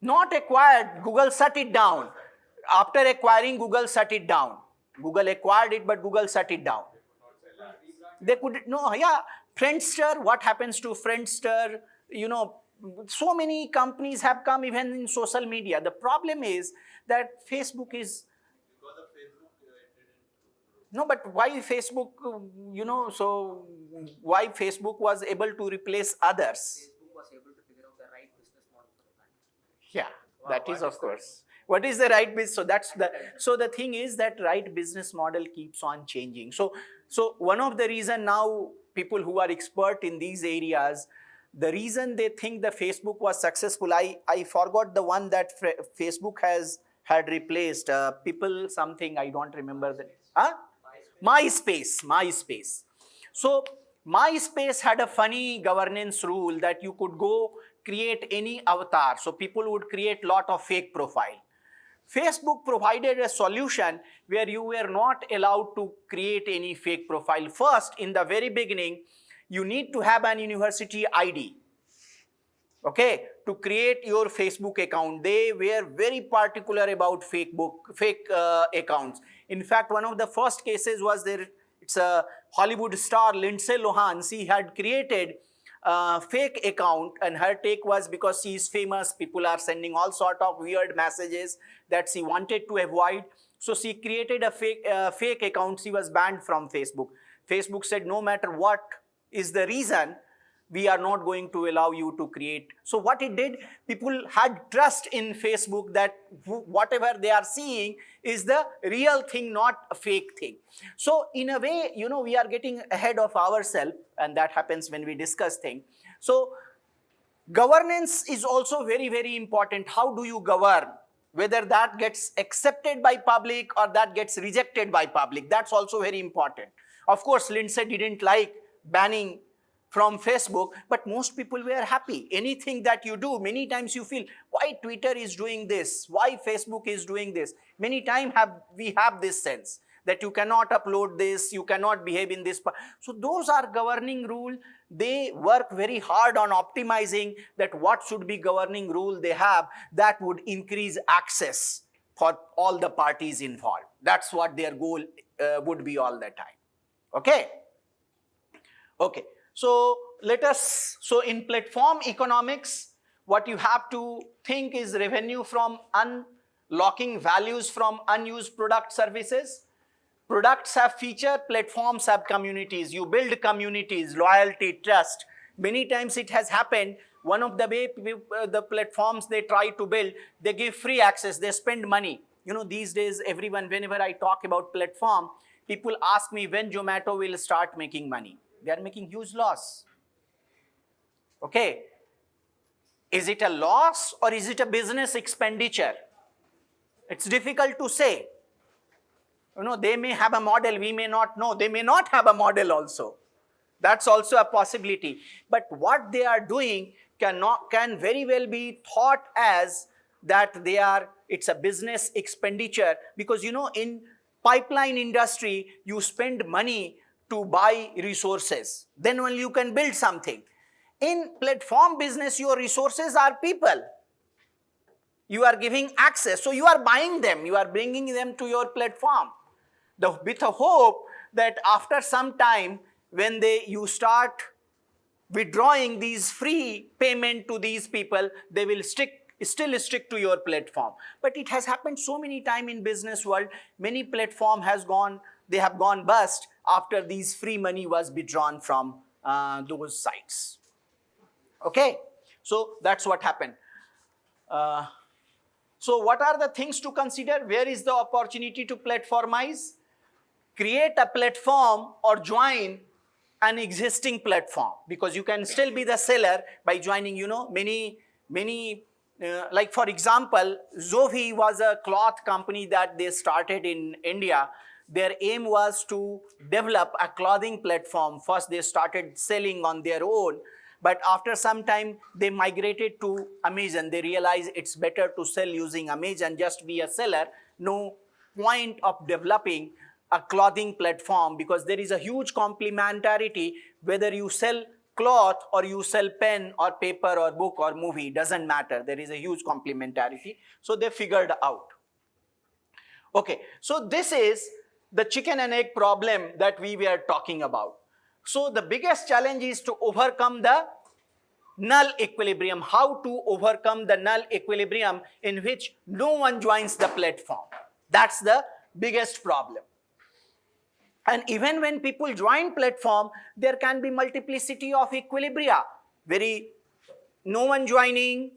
Not acquired, Google shut it down. After acquiring, Google shut it down. Google acquired it, but Google shut it down. They could, Friendster, what happens to Friendster? So many companies have come even in social media. The problem is that Facebook is... Because of Facebook, it didn't. No, but why Facebook, so why Facebook was able to replace others? Facebook was able to figure out the right business model for the country. Yeah, that is of course. What is the right business? So the thing is that right business model keeps on changing. So one of the reason now people who are expert in these areas, the reason they think the Facebook was successful, I forgot the one that Facebook had replaced. People something, I don't remember the... MySpace. So MySpace had a funny governance rule that you could go create any avatar. So people would create lot of fake profile. Facebook provided a solution where you were not allowed to create any fake profile. First, in the very beginning, you need to have an university ID. Okay, to create your Facebook account. They were very particular about fake accounts. In fact, one of the first cases was there It's a Hollywood star, Lindsay Lohan. She had created a fake account, and her take was because she is famous, people are sending all sort of weird messages that she wanted to avoid. So she created a fake account. She was banned from Facebook. Facebook said, no matter what is the reason, we are not going to allow you to create. So what it did, people had trust in Facebook that whatever they are seeing is the real thing, not a fake thing. So in a way, we are getting ahead of ourselves, and that happens when we discuss things. So governance is also very, very important. How do you govern? Whether that gets accepted by public or that gets rejected by public, that's also very important. Of course, Lindsay didn't like banning from Facebook, but most people were happy. Anything that you do, many times you feel, why Twitter is doing this? Why Facebook is doing this? Many times we have this sense that you cannot upload this, you cannot behave in this. So those are governing rule. They work very hard on optimizing that what should be governing rule they have that would increase access for all the parties involved. That's what their goal would be all the time. Okay? Okay. So in platform economics, what you have to think is revenue from unlocking values from unused product services. Products have feature, platforms have communities. You build communities, loyalty, trust. Many times it has happened. One of the way the platforms they try to build, they give free access, they spend money. These days, everyone, whenever I talk about platform, people ask me when Zomato will start making money. They are making huge loss. Okay. Is it a loss or is it a business expenditure? It's difficult to say. They may have a model, we may not know. They may not have a model also. That's also a possibility. But what they are doing can very well be thought as that it's a business expenditure, because in pipeline industry, you spend money to buy resources. Then only you can build something. In platform business, your resources are people. You are giving access. So you are buying them. You are bringing them to your platform. With a hope that after some time, when you start withdrawing these free payment to these people, they will still stick to your platform. But it has happened so many times in business world. Many platform have gone bust after these free money was withdrawn from those sites. Okay, so that's what happened. So what are the things to consider? Where is the opportunity to platformize? Create a platform or join an existing platform, because you can still be the seller by joining, many, like for example, Zovi was a cloth company that they started in India. Their aim was to develop a clothing platform. First, they started selling on their own, but after some time, they migrated to Amazon. They realized it's better to sell using Amazon, just be a seller. No point of developing a clothing platform, because there is a huge complementarity whether you sell cloth or you sell pen or paper or book or movie, doesn't matter. There is a huge complementarity. So they figured out. Okay, so this is the chicken and egg problem that we were talking about. So the biggest challenge is to overcome the null equilibrium. How to overcome the null equilibrium in which no one joins the platform. That's the biggest problem. And even when people join platform, there can be multiplicity of equilibria. No one joining,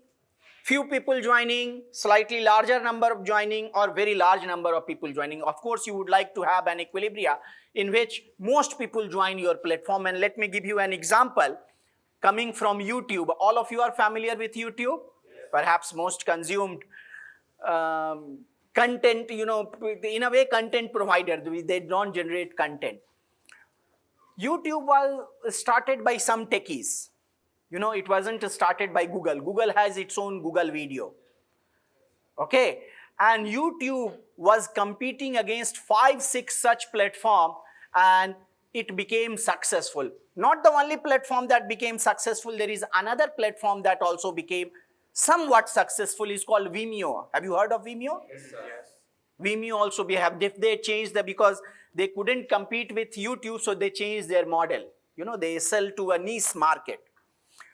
few people joining, slightly larger number of joining, or very large number of people joining. Of course, you would like to have an equilibria in which most people join your platform. And let me give you an example coming from YouTube. All of you are familiar with YouTube? Yes. Perhaps most consumed content, in a way, content provider. They don't generate content. YouTube was started by some techies. It wasn't started by Google. Google has its own Google Video. Okay. And YouTube was competing against 5-6 such platforms, and it became successful. Not the only platform that became successful. There is another platform that also became somewhat successful, is called Vimeo. Have you heard of Vimeo? Yes, sir. Yes. Vimeo also they changed because They couldn't compete with YouTube, so they changed their model. They sell to a niche market.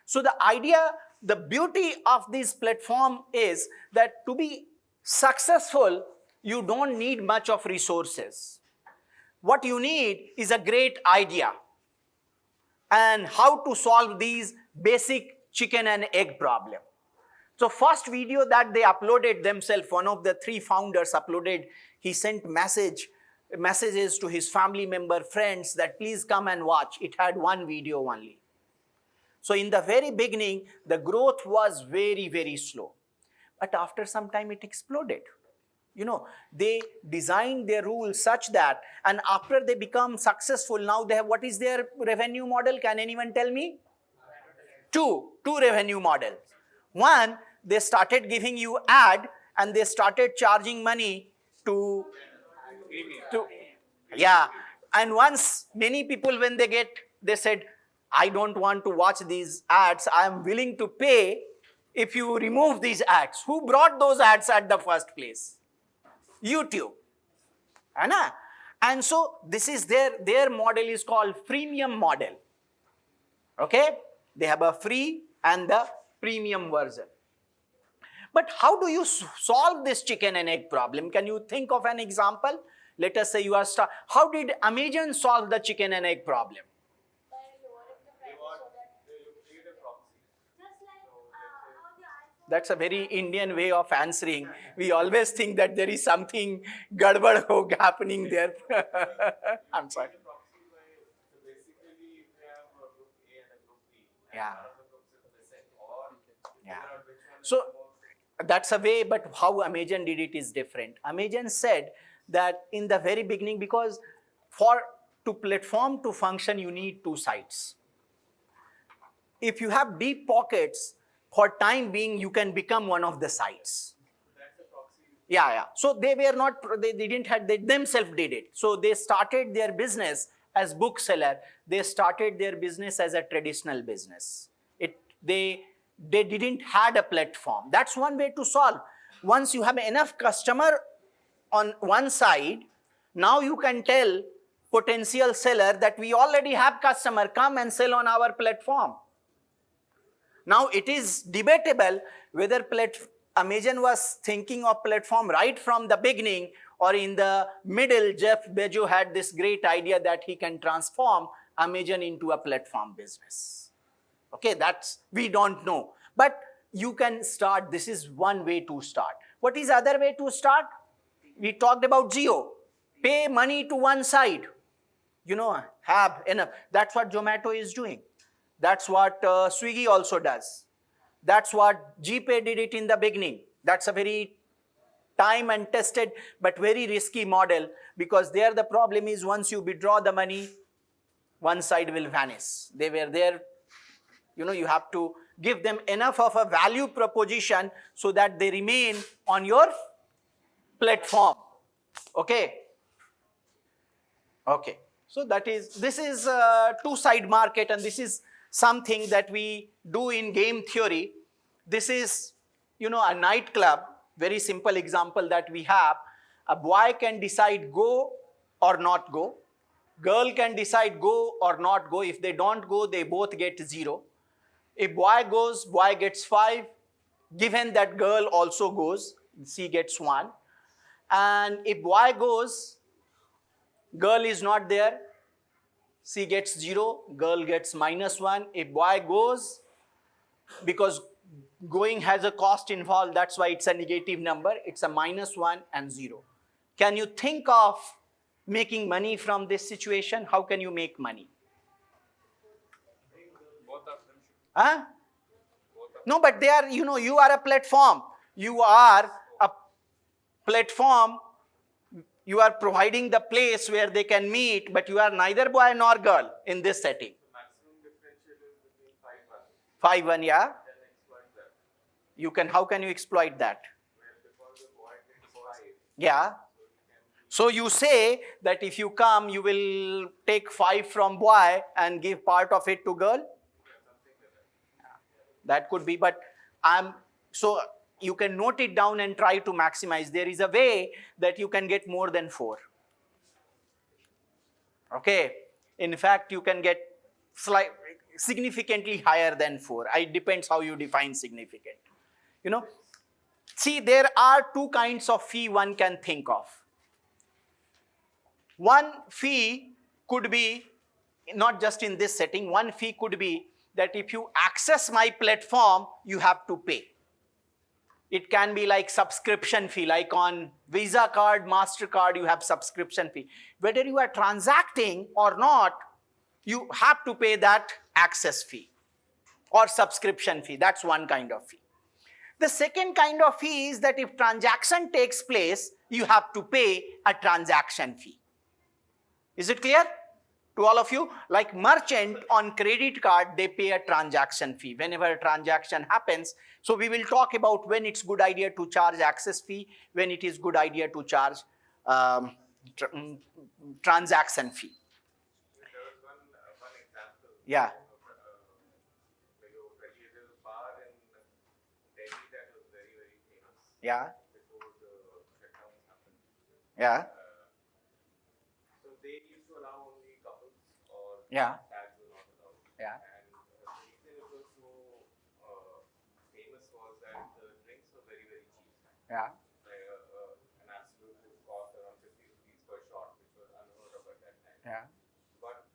So the idea, the beauty of this platform is that to be successful, you don't need much of resources. What you need is a great idea and how to solve these basic chicken and egg problem. So first video that they uploaded themselves, one of the 3 founders uploaded, he sent messages to his family member, friends that please come and watch. It had 1 video only. So in the very beginning, the growth was very, very slow. But after some time, it exploded. They designed their rules such that, and after they become successful, now they have, what is their revenue model? Can anyone tell me? Two revenue models. One, they started giving you ad and they started charging money to yeah. And once many people, when they said, I don't want to watch these ads, I am willing to pay if you remove these ads. Who brought those ads at the first place? YouTube. Anna? And so this is their model is called freemium model. Okay? They have a free and the premium version. But how do you solve this chicken and egg problem? Can you think of an example? Let us say you are how did Amazon solve the chicken and egg problem? That's a very Indian way of answering. We always think that there is something gadbad happening there. I'm sorry. Yeah. Yeah. So that's a way, but how Amazon did it is different. Amazon said that in the very beginning, because to platform to function, you need 2 sides. If you have deep pockets, for time being, you can become one of the sites. Yeah. So they themselves did it. So they started their business as bookseller. They started their business as a traditional business. They didn't had a platform. That's one way to solve. Once you have enough customer on one side, now you can tell potential seller that we already have customer, come and sell on our platform. Now it is debatable whether Amazon was thinking of platform right from the beginning, or in the middle, Jeff Bezos had this great idea that he can transform Amazon into a platform business. Okay, we don't know. But you can start, this is one way to start. What is other way to start? We talked about Geo. Pay money to one side. Have enough. That's what Zomato is doing. That's what Swiggy also does. That's what GPay did it in the beginning. That's a very time and tested but very risky model, because there the problem is once you withdraw the money, one side will vanish. They were there. You have to give them enough of a value proposition so that they remain on your platform. Okay. So this is a 2-side market, and this is something that we do in game theory. This is, a nightclub, very simple example that we have. A boy can decide go or not go. Girl can decide go or not go. If they don't go, they both get 0. If boy goes, boy gets 5. Given that girl also goes, she gets 1. And if boy goes, girl is not there, she gets 0, girl gets -1. If boy goes, because going has a cost involved, that's why it's a negative number, it's a -1 and 0. Can you think of making money from this situation? How can you make money? Both of them should. Huh? No, but they are, you are a platform. You are a platform. You are providing the place where they can meet, but you are neither boy nor girl in this setting. The maximum differential is between 5-1. 5-1, yeah. Then exploit that. How can you exploit that? Well, because the boy gets 5. Yeah. So you say that if you come, you will take 5 from boy and give part of it to girl? That could be, but so you can note it down and try to maximize. There is a way that you can get more than 4. Okay. In fact, you can get significantly higher than 4. It depends how you define significant. You know, see, there are two kinds of fee one can think of. One fee could be, not just in this setting, one fee could be that if you access my platform, you have to pay. It can be like subscription fee, like on Visa card, MasterCard, you have subscription fee. Whether you are transacting or not, you have to pay that access fee or subscription fee. That's one kind of fee. The second kind of fee is that if transaction takes place, you have to pay a transaction fee. Is it clear to all of you? Like merchant on credit card, they pay a transaction fee whenever a transaction happens. So we will talk about when it's good idea to charge access fee, when it is good idea to charge transaction fee. There was one example. Yeah. There was a bar in Delhi that was very, very famous. Yeah. Before the shutdown happened. Yeah. So they used to allow only couples or Yeah. tags were not allowed. Yeah. And the reason it was so famous was that the drinks were very, very cheap. Yeah. Like an absolute cost around 50 rupees per shot, which was unheard of at that time. Yeah. But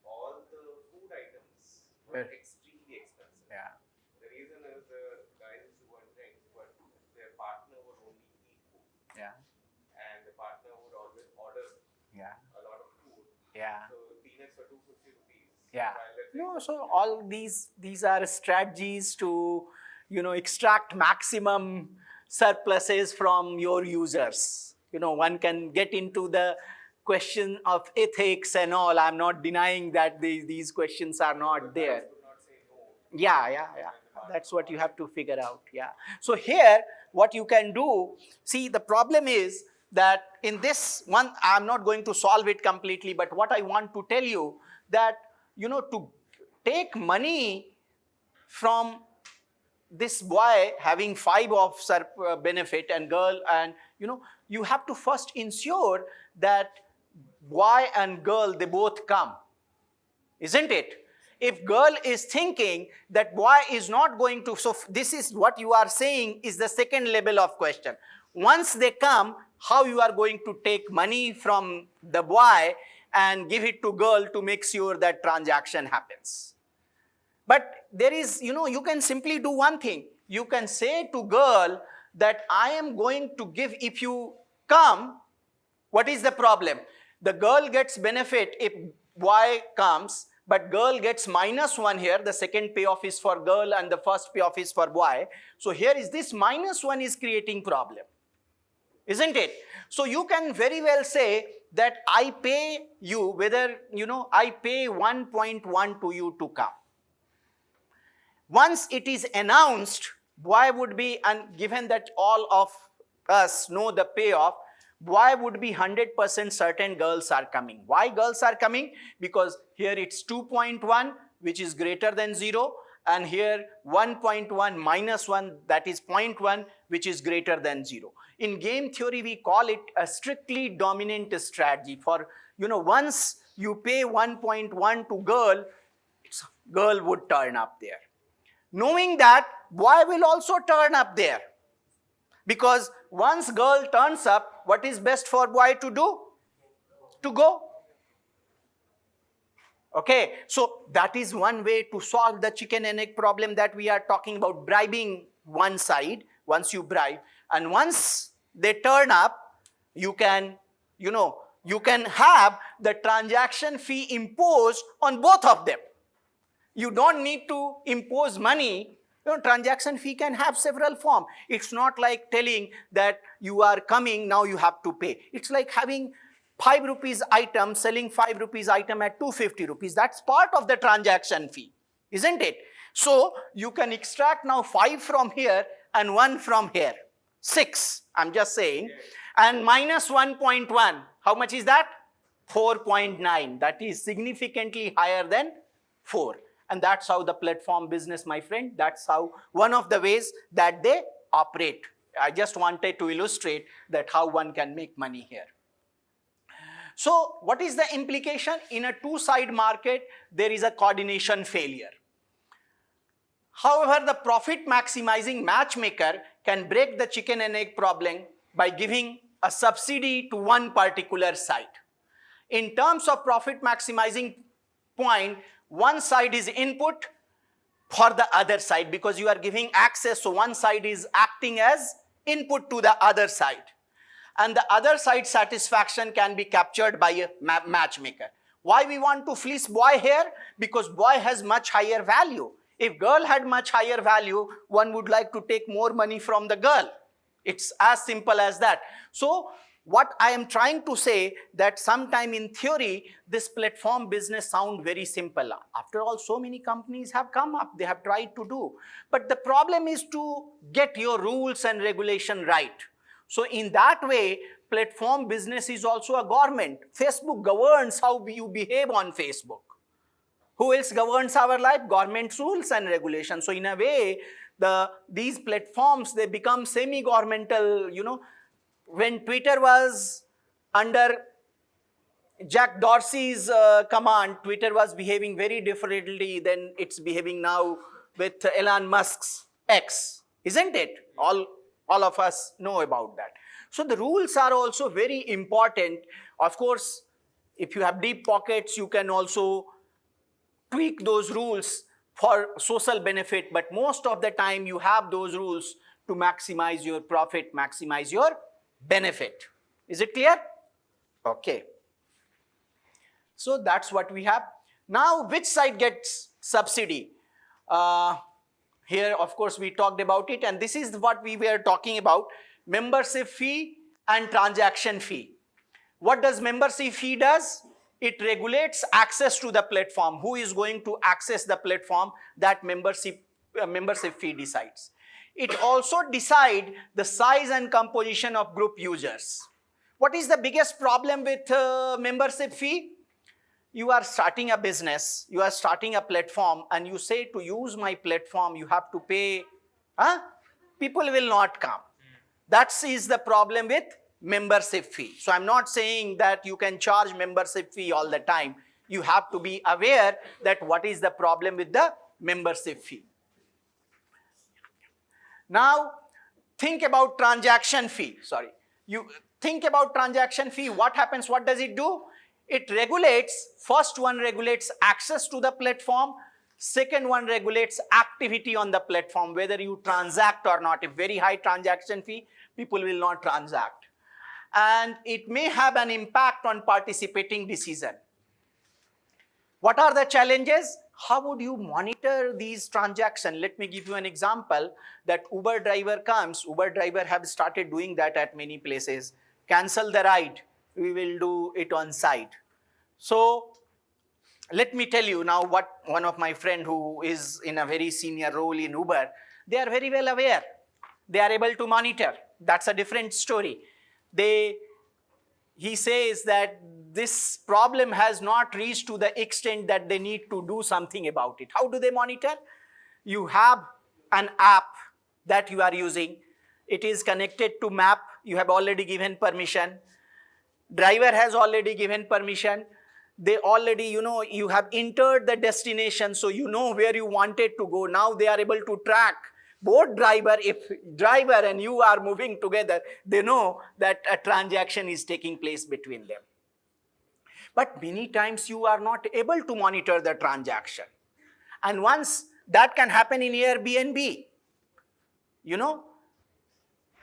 all the food items were extremely expensive. Yeah. The reason is the guys used to go and drink, but their partner would only eat food. Yeah. And the partner would always order Yeah. a lot of food. Yeah. So peanuts were 250 rupees. Yeah. While the No, drinks so all these are strategies to, extract maximum surpluses from your users. One can get into the question of ethics and all. I'm not denying that these questions are not there. would not say no. Yeah. That's what you have to figure out. Yeah. So here, what you can do, see, the problem is that in this one, I'm not going to solve it completely, but what I want to tell you that, to take money from this boy having 5 of benefit and girl, and you have to first ensure that boy and girl, they both come, isn't it? If girl is thinking that boy is not going to, so this is what you are saying is the second level of question. Once they come, how you are going to take money from the boy and give it to girl to make sure that transaction happens. But there is, you can simply do one thing. You can say to girl that I am going to give, if you come, what is the problem? The girl gets benefit if boy comes, but girl gets -1 here. The second payoff is for girl and the first payoff is for boy. So here is this -1 is creating problem. Isn't it? So you can very well say that I pay you, whether, I pay 1.1 to you to come. Once it is announced, boy would be, and given that all of us know the payoff, boy would be 100% certain girls are coming. Why girls are coming? Because here it's 2.1, which is greater than 0, and here 1.1 -1, that is 0.1, which is greater than 0. In game theory, we call it a strictly dominant strategy. For, once you pay 1.1 to girl would turn up there. Knowing that, boy will also turn up there. Because once girl turns up, what is best for boy to do? To go. Okay, so that is one way to solve the chicken and egg problem that we are talking about, bribing one side, once you bribe. And once they turn up, you can have the transaction fee imposed on both of them. You don't need to impose money. Transaction fee can have several forms. It's not like telling that you are coming, now you have to pay. It's like having 5 rupees item, selling 5 rupees item at 250 rupees. That's part of the transaction fee, isn't it? So you can extract now 5 from here and 1 from here. 6, I'm just saying. And -1.1, how much is that? 4.9. That is significantly higher than 4. And that's how the platform business, my friend, that's how one of the ways that they operate. I just wanted to illustrate that how one can make money here. So what is the implication? In a two-side market, there is a coordination failure. However, the profit maximizing matchmaker can break the chicken and egg problem by giving a subsidy to one particular side. In terms of profit maximizing point, one side is input for the other side because you are giving access, so one side is acting as input to the other side. And the other side satisfaction can be captured by a matchmaker. Why we want to fleece boy here? Because boy has much higher value. If girl had much higher value, one would like to take more money from the girl. It's as simple as that. So what I am trying to say that sometime in theory, this platform business sound very simple. After all, so many companies have come up, they have tried to do. But the problem is to get your rules and regulation right. So in that way, platform business is also a government. Facebook governs how you behave on Facebook. Who else governs our life? Government rules and regulations. So in a way, these platforms, they become semi-governmental, When Twitter was under Jack Dorsey's command, Twitter was behaving very differently than it's behaving now with Elon Musk's X, isn't it? All of us know about that. So the rules are also very important. Of course, if you have deep pockets, you can also tweak those rules for social benefit, but most of the time you have those rules to maximize your profit, maximize your benefit. Is it clear? Okay. So that's what we have. Now, which side gets subsidy? Here, of course, we talked about it, and this is what we were talking about, membership fee and transaction fee. What does membership fee does? It regulates access to the platform. Who is going to access the platform? That membership fee decides. It also decides the size and composition of group users. What is the biggest problem with membership fee? You are starting a business, you are starting a platform, and you say to use my platform, you have to pay. People will not come. That is the problem with membership fee. So I'm not saying that you can charge membership fee all the time. You have to be aware that what is the problem with the membership fee. Now, think about transaction fee. You think about transaction fee. What happens? What does it do? It regulates, first one regulates access to the platform. Second one regulates activity on the platform, whether you transact or not. If very high transaction fee, people will not transact. And it may have an impact on participating decision. What are the challenges? How would you monitor these transactions? Let me give you an example that Uber driver comes. Uber driver have started doing that at many places. Cancel the ride. We will do it on site. So let me tell you now what one of my friend who is in a very senior role in Uber, they are very well aware. They are able to monitor. That's a different story. He says that this problem has not reached to the extent that they need to do something about it. How do they monitor? You have an app that you are using. It is connected to map. You have already given permission. Driver has already given permission. They already, you have entered the destination, so you know where you wanted to go. Now they are able to track both driver. If driver and you are moving together, they know that a transaction is taking place between them. But many times you are not able to monitor the transaction. And once that can happen in Airbnb,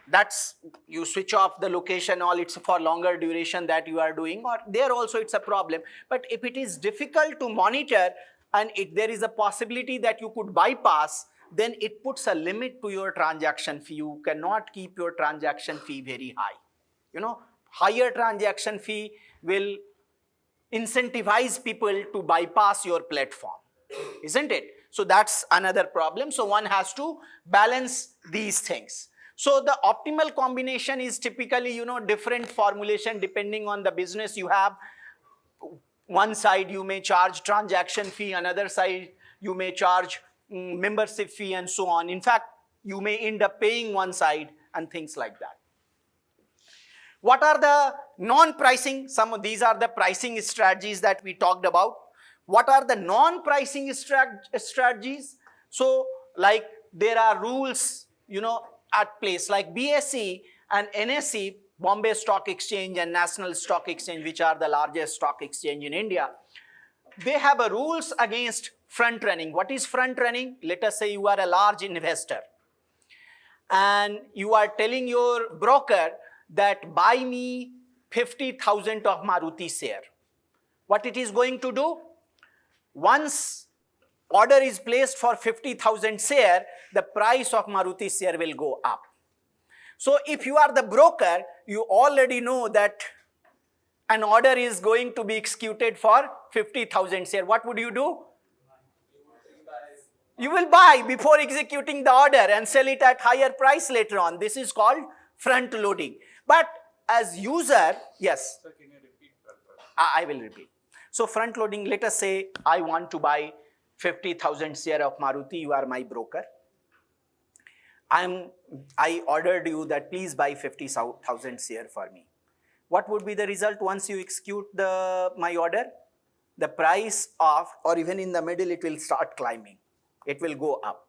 that's, you switch off the location, all it's for longer duration that you are doing, or there also it's a problem. But if it is difficult to monitor and there is a possibility that you could bypass, then it puts a limit to your transaction fee. You cannot keep your transaction fee very high. Higher transaction fee will incentivize people to bypass your platform, isn't it? So that's another problem. So one has to balance these things. So the optimal combination is typically, different formulation depending on the business you have. One side you may charge transaction fee, another side you may charge membership fee and so on. In fact, you may end up paying one side and things like that. What are the non-pricing? Some of these are the pricing strategies that we talked about. What are the non-pricing strategies? So like there are rules, at place like BSE and NSE, Bombay Stock Exchange and National Stock Exchange, which are the largest stock exchange in India. They have a rules against front running. What is front running? Let us say you are a large investor and you are telling your broker that buy me 50,000 of Maruti share. What it is going to do? Once order is placed for 50,000 share, the price of Maruti share will go up. So if you are the broker, you already know that an order is going to be executed for 50,000 share. What would you do? You will buy before executing the order and sell it at higher price later on. This is called front loading. But as user, yes. Sir, can you repeat that? I will repeat. So front loading, let us say I want to buy 50,000 share of Maruti. You are my broker. I ordered you that please buy 50,000 share for me. What would be the result once you execute my order? The price of, or even in the middle, it will start climbing. It will go up.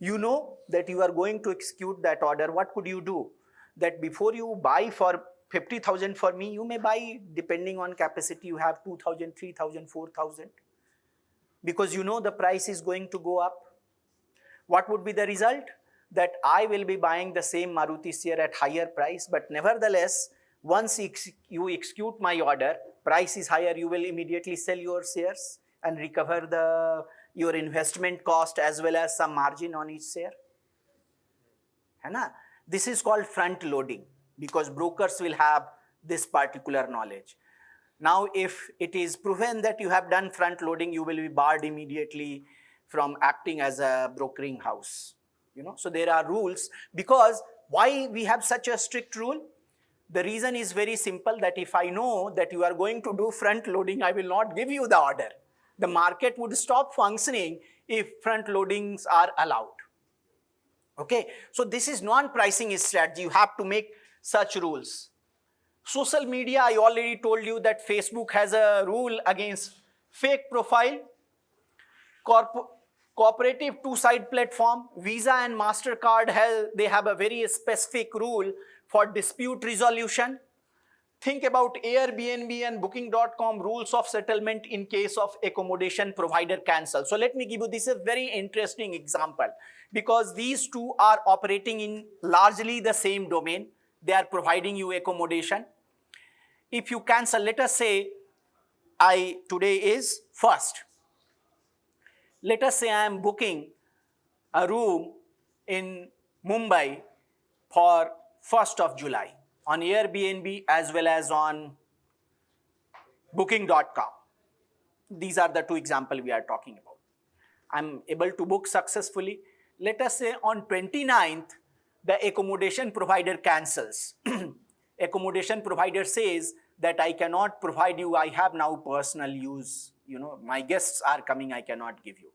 You know that you are going to execute that order. What could you do? That before you buy for 50,000 for me, you may buy, depending on capacity, you have 2,000, 3,000, 4,000. Because you know the price is going to go up. What would be the result? That I will be buying the same Maruti share at higher price, but nevertheless, once you execute my order, price is higher, you will immediately sell your shares and recover your investment cost as well as some margin on each share. This is called front loading because brokers will have this particular knowledge. Now, if it is proven that you have done front loading, you will be barred immediately from acting as a brokering house. So there are rules. Because why we have such a strict rule? The reason is very simple, that if I know that you are going to do front loading, I will not give you the order. The market would stop functioning if front loadings are allowed. Okay, so this is non-pricing strategy. You have to make such rules. Social media, I already told you that Facebook has a rule against fake profile. Cooperative two-side platform, Visa and MasterCard, they have a very specific rule for dispute resolution. Think about Airbnb and Booking.com rules of settlement in case of accommodation provider cancel. So let me give you, this is a very interesting example because these two are operating in largely the same domain. They are providing you accommodation. If you cancel, let us say today is 1st. Let us say I am booking a room in Mumbai for 1st of July on Airbnb as well as on Booking.com. These are the two examples we are talking about. I'm able to book successfully. Let us say on 29th, the accommodation provider cancels. Accommodation provider says that I cannot provide you, I have now personal use. My guests are coming, I cannot give you.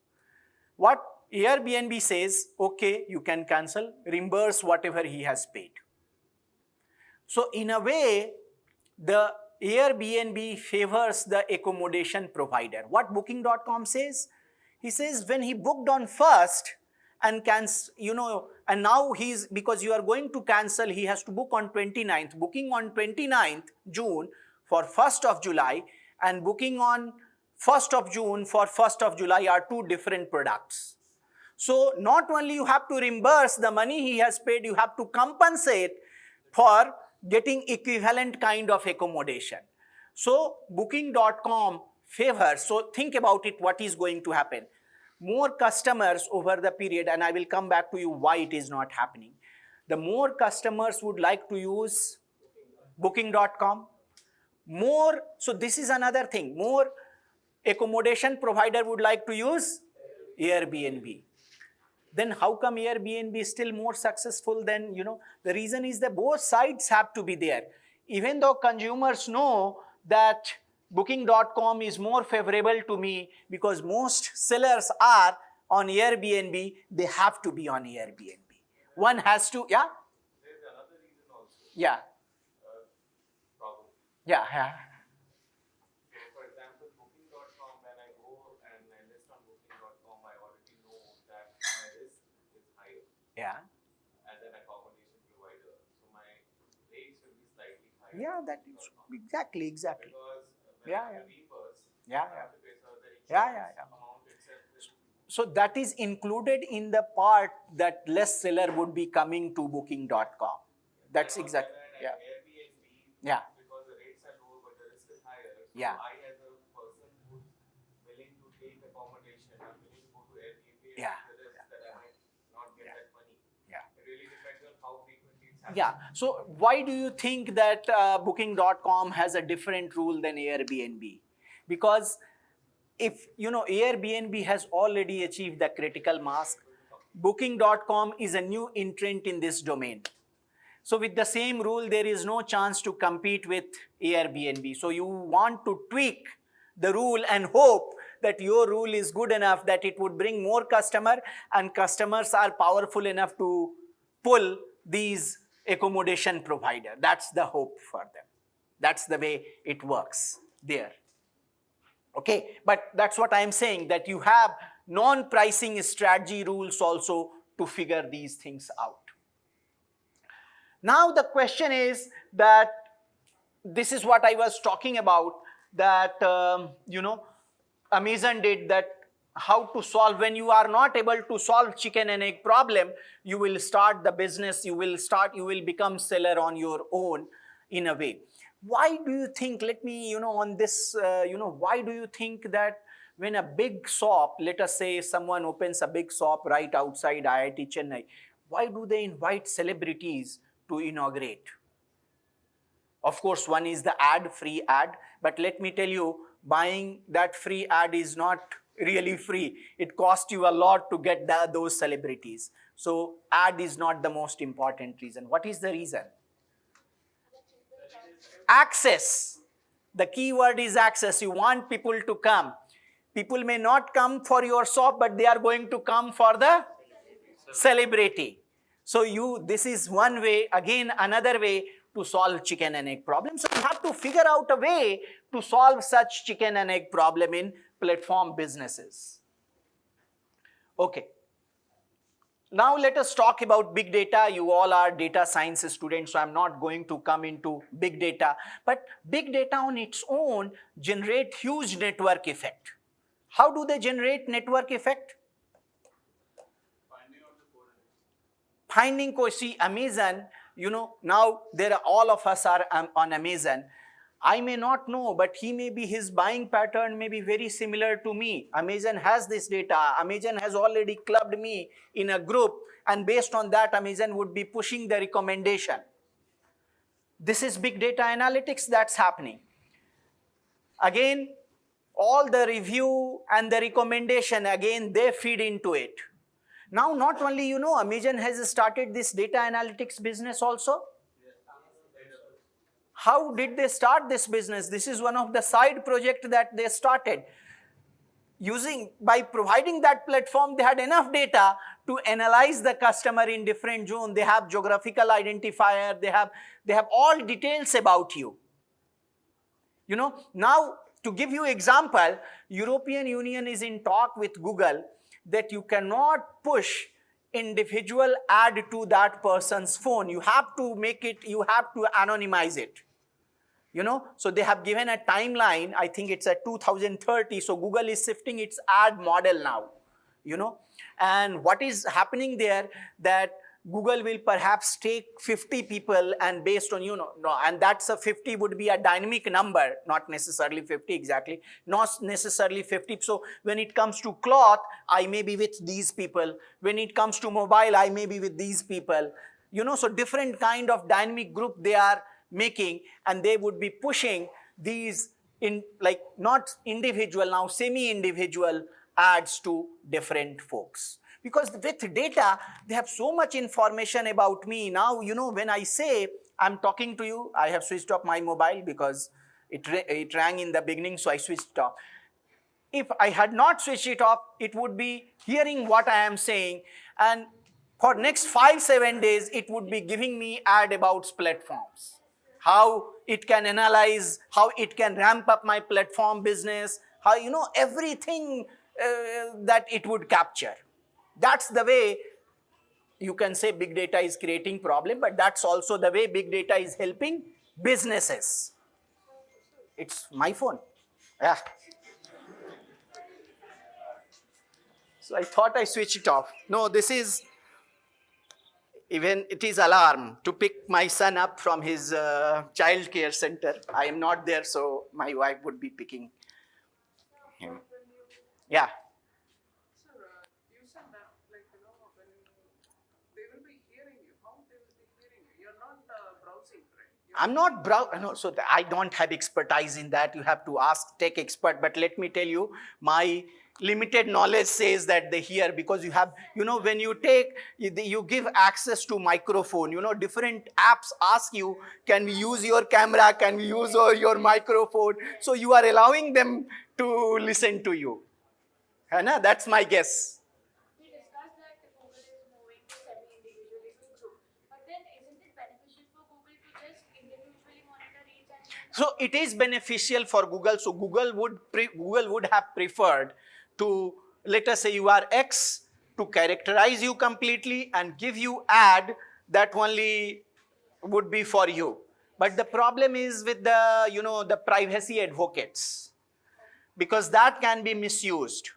What Airbnb says, okay, you can cancel, reimburse whatever he has paid. So in a way, the Airbnb favors the accommodation provider. What Booking.com says? He says when he booked on 1st and and now because you are going to cancel, he has to book on 29th. Booking on 29th June for 1st of July and booking on 1st of June for 1st of July are two different products. So not only you have to reimburse the money he has paid, you have to compensate for getting equivalent kind of accommodation. So Booking.com favors, so think about it, what is going to happen. More customers over the period, and I will come back to you why it is not happening. The more customers would like to use Booking.com, so this is another thing, more accommodation provider would like to use Airbnb. Then how come Airbnb is still more successful than, the reason is that both sides have to be there. Even though consumers know that Booking.com is more favorable to me because most sellers are on Airbnb, they have to be on Airbnb. One has to, yeah? There's another reason also. Yeah. Yeah, yeah. Okay, for example, booking.com, when I go and I list on booking.com, I already know that my risk is higher Yeah. as an accommodation provider. So my rates will be slightly higher Yeah, on that is booking.com. exactly. Because when Yeah, I have yeah. to reimburse, Yeah, I yeah. have to pay, so the Yeah, insurance yeah, yeah. amount itself will. So that is included in the part that less seller would be coming to booking.com. That's And on the exactly. other hand, Yeah. at Airbnb, Yeah. because the rates are lower but the risk is higher, so Yeah. I as a person who's willing to take accommodation, I'm willing to go to Airbnb and Yeah. take the risk that I might not get that money. Yeah. It really depends on how frequently it's happening. Yeah. So why do you think that booking.com has a different rule than Airbnb? Because if Airbnb has already achieved the critical mass, booking.com is a new entrant in this domain. So with the same rule, there is no chance to compete with Airbnb. So you want to tweak the rule and hope that your rule is good enough that it would bring more customer, and customers are powerful enough to pull these accommodation provider. That's the hope for them. That's the way it works there. Okay, but that's what I'm saying, that you have non-pricing strategy rules also to figure these things out. Now the question is that this is what I was talking about, that Amazon did that, how to solve when you are not able to solve chicken and egg problem. You will start the business, you will become seller on your own in a way. Why do you think, let me on this why do you think that when a big shop, let us say someone opens a big shop right outside IIT Chennai, why do they invite celebrities to inaugurate? Of course, one is the ad, free ad, but let me tell you, buying that free ad is not really free. It costs you a lot to get those celebrities. So ad is not the most important reason. What is the reason? Access. The key word is access. You want people to come. People may not come for your shop, but they are going to come for the celebrity. So this is one way, again another way to solve chicken and egg problem. So you have to figure out a way to solve such chicken and egg problem in platform businesses. Okay. Now let us talk about big data. You all are data science students, so I'm not going to come into big data. But big data on its own generate huge network effect. How do they generate network effect? Finding see Amazon, now all of us are on Amazon. I may not know, but his buying pattern may be very similar to me. Amazon has this data. Amazon has already clubbed me in a group, and based on that, Amazon would be pushing the recommendation. This is big data analytics that's happening. Again, all the review and the recommendation, again, they feed into it. Now, not only, Amazon has started this data analytics business also. How did they start this business? This is one of the side projects that they started. By providing that platform, they had enough data to analyze the customer in different zones. They have geographical identifier. They have all details about you. Now to give you example, European Union is in talk with Google that you cannot push individual ad to that person's phone. You have to anonymize it. So they have given a timeline. I think it's at 2030. So Google is shifting its ad model now. And what is happening there, that Google will perhaps take 50 people, and based on, and that's a 50 would be a dynamic number, not necessarily 50 exactly, not necessarily 50. So when it comes to cloth, I may be with these people. When it comes to mobile, I may be with these people. So different kind of dynamic group they are making, and they would be pushing these in not individual, now semi-individual ads to different folks. Because with data, they have so much information about me. Now, when I say I'm talking to you, I have switched off my mobile because it rang in the beginning, so I switched off. If I had not switched it off, it would be hearing what I am saying, and for next 5-7 days, it would be giving me ad about platforms. how it can analyze, how it can ramp up my platform business, how, everything that it would capture. That's the way you can say big data is creating problem, but that's also the way big data is helping businesses. It's my phone. Yeah. So I thought I switched it off. No, this is, even it is alarm to pick my son up from his child care center. I am not there, so my wife would be picking him. Yeah. Sir, you said that, like, when they will be hearing you, how they will be hearing you? You're not browsing, right? I'm not no, so I don't have expertise in that. You have to ask tech expert. But let me tell you, my limited knowledge says that they hear, because you have, when you give access to microphone, different apps ask you, can we use your camera? Can we use your microphone? So you are allowing them to listen to you. Hana, that's my guess. We discussed that Google is moving to semi-individually to group. But then isn't it beneficial for Google to just individually monitor each and So it is beneficial for Google. So Google would have preferred to, let us say you are X, to characterize you completely and give you ad that only would be for you. But the problem is with the privacy advocates, because that can be misused.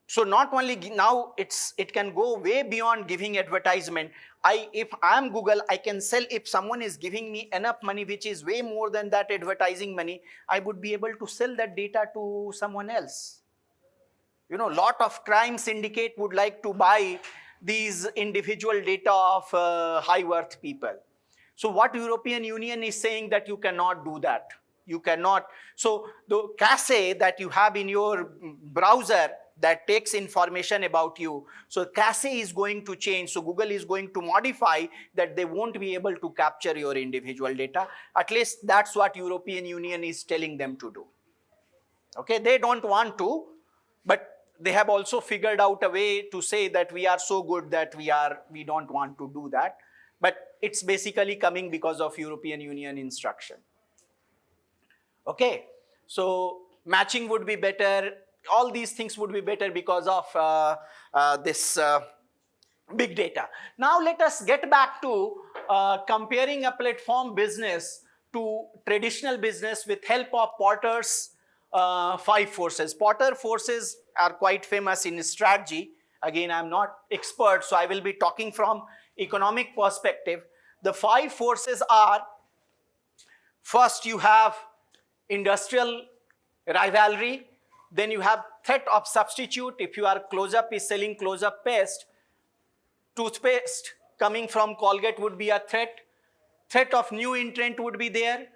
So not only now it can go way beyond giving advertisement. If I am Google, I can sell. If someone is giving me enough money, which is way more than that advertising money, I would be able to sell that data to someone else. Lot of crime syndicate would like to buy these individual data of high worth people. So what European Union is saying that you cannot do that. You cannot. So the cache that you have in your browser that takes information about you, so cache is going to change. So Google is going to modify that they won't be able to capture your individual data. At least that's what European Union is telling them to do. Okay, they don't want to, but they have also figured out a way to say that we are so good that we don't want to do that. But it's basically coming because of European Union instruction. Okay, so matching would be better. All these things would be better because of this big data. Now let us get back to comparing a platform business to traditional business with help of Porter's 5 forces. Porter forces are quite famous in strategy. Again, I'm not expert, so I will be talking from economic perspective. The 5 forces are, first you have industrial rivalry, then you have threat of substitute. If you are Close-Up is selling Close-Up paste, toothpaste coming from Colgate would be a threat. Threat of new entrant would be there.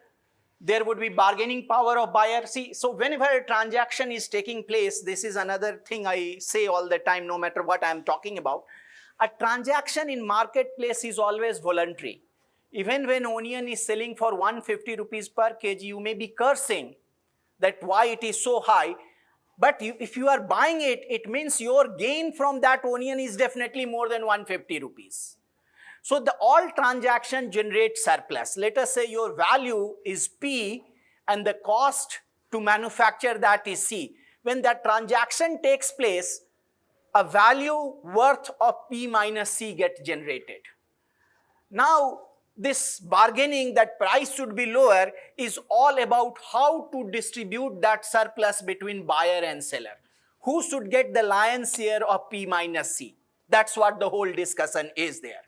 There would be bargaining power of buyer. See, so whenever a transaction is taking place, this is another thing I say all the time, no matter what I'm talking about. A transaction in marketplace is always voluntary. Even when onion is selling for 150 rupees per kg, you may be cursing that why it is so high. But if you are buying it, it means your gain from that onion is definitely more than 150 rupees. So all transaction generate surplus. Let us say your value is P and the cost to manufacture that is C. When that transaction takes place, a value worth of P minus C gets generated. Now, this bargaining that price should be lower is all about how to distribute that surplus between buyer and seller. Who should get the lion's share of P minus C? That's what the whole discussion is there.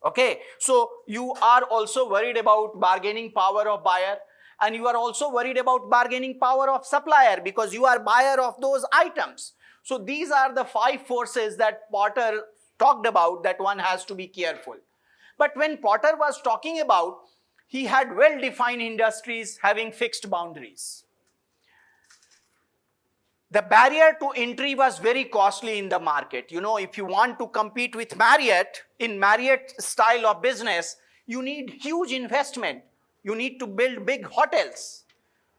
Okay, so you are also worried about bargaining power of buyer, and you are also worried about bargaining power of supplier because you are buyer of those items. So these are the 5 forces that Porter talked about that one has to be careful. But when Porter was talking about, he had well-defined industries having fixed boundaries. The barrier to entry was very costly in the market. If you want to compete with Marriott, in Marriott style of business, you need huge investment. You need to build big hotels.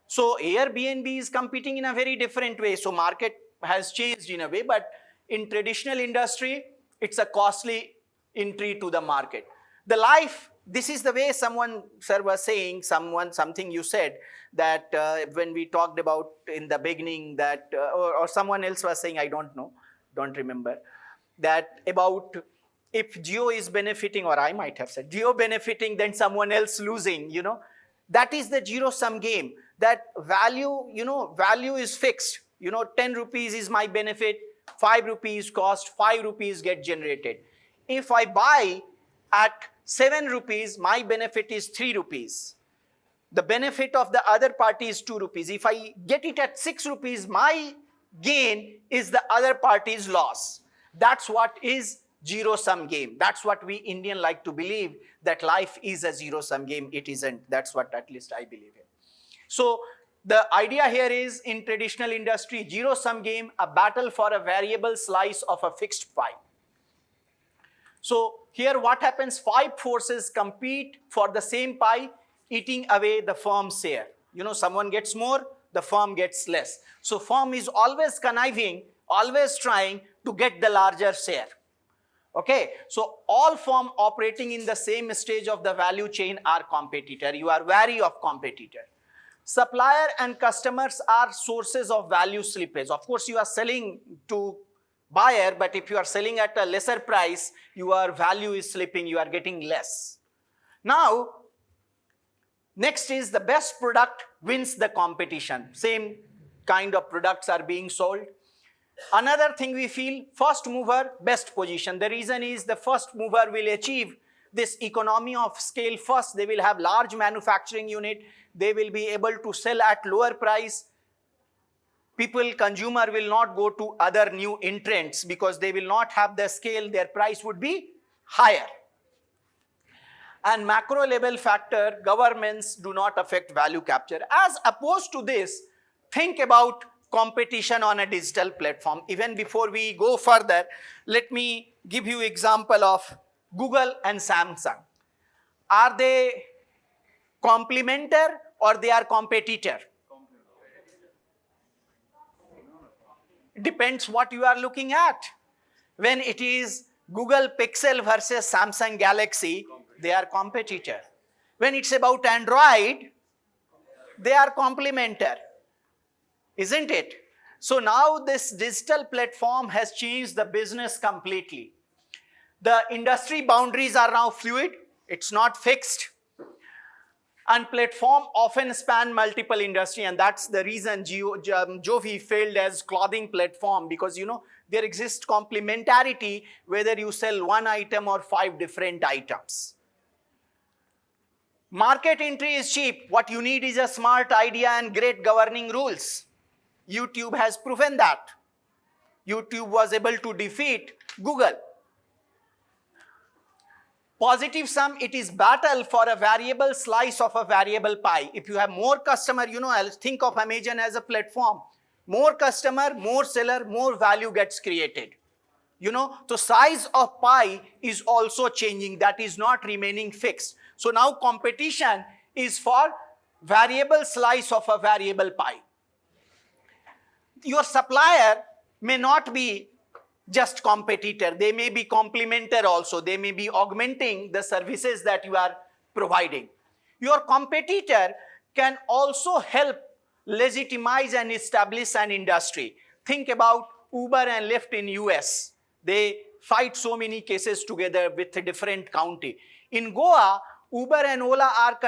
So Airbnb is competing in a very different way. So market has changed in a way, but in traditional industry, it's a costly entry to the market. The life this is the way someone, sir, was saying, something you said, that when we talked about in the beginning that, or someone else was saying, I don't know, don't remember, that about if Geo is benefiting, or I might have said, Geo benefiting, then someone else losing, that is the zero-sum game. That value, value is fixed. 10 rupees is my benefit, 5 rupees cost, 5 rupees get generated. If I buy at 7 rupees, my benefit is 3 rupees. The benefit of the other party is 2 rupees. If I get it at 6 rupees, my gain is the other party's loss. That's what is zero-sum game. That's what we Indian like to believe, that life is a zero-sum game. It isn't. That's what at least I believe in. So the idea here is, in traditional industry, zero-sum game, a battle for a variable slice of a fixed pie. So here what happens, 5 forces compete for the same pie, eating away the firm's share. Someone gets more, the firm gets less. So firm is always conniving, always trying to get the larger share. Okay, so all firm operating in the same stage of the value chain are competitor. You are wary of competitor. Supplier and customers are sources of value slippage. Of course, you are selling to buyer, but if you are selling at a lesser price, your value is slipping, you are getting less. Now, next is the best product wins the competition. Same kind of products are being sold. Another thing we feel, first mover, best position. The reason is the first mover will achieve this economy of scale first. They will have large manufacturing unit. They will be able to sell at lower price. Consumer will not go to other new entrants because they will not have the scale. Their price would be higher. And macro level factor, governments do not affect value capture. As opposed to this, think about competition on a digital platform. Even before we go further, let me give you example of Google and Samsung. Are they complementer or they are competitor? Depends what you are looking at. When it is Google Pixel versus Samsung Galaxy, they are competitor. When it's about Android, they are complementer. Isn't it? So now this digital platform has changed the business completely. The industry boundaries are now fluid. It's not fixed. And platform often span multiple industry, and that's the reason Jovi failed as clothing platform, because there exists complementarity whether you sell one item or 5 different items. Market entry is cheap. What you need is a smart idea and great governing rules. YouTube has proven that. YouTube was able to defeat Google. Positive sum, it is battle for a variable slice of a variable pie. If you have more customer, I'll think of Amazon as a platform. More customer, more seller, more value gets created. So size of pie is also changing. That is not remaining fixed. So now competition is for variable slice of a variable pie. Your supplier may not be just competitor. They may be complementer also. They may be augmenting the services that you are providing. Your competitor can also help legitimize and establish an industry. Think about Uber and Lyft in US. They fight so many cases together with a different county. In Goa, Uber and Ola are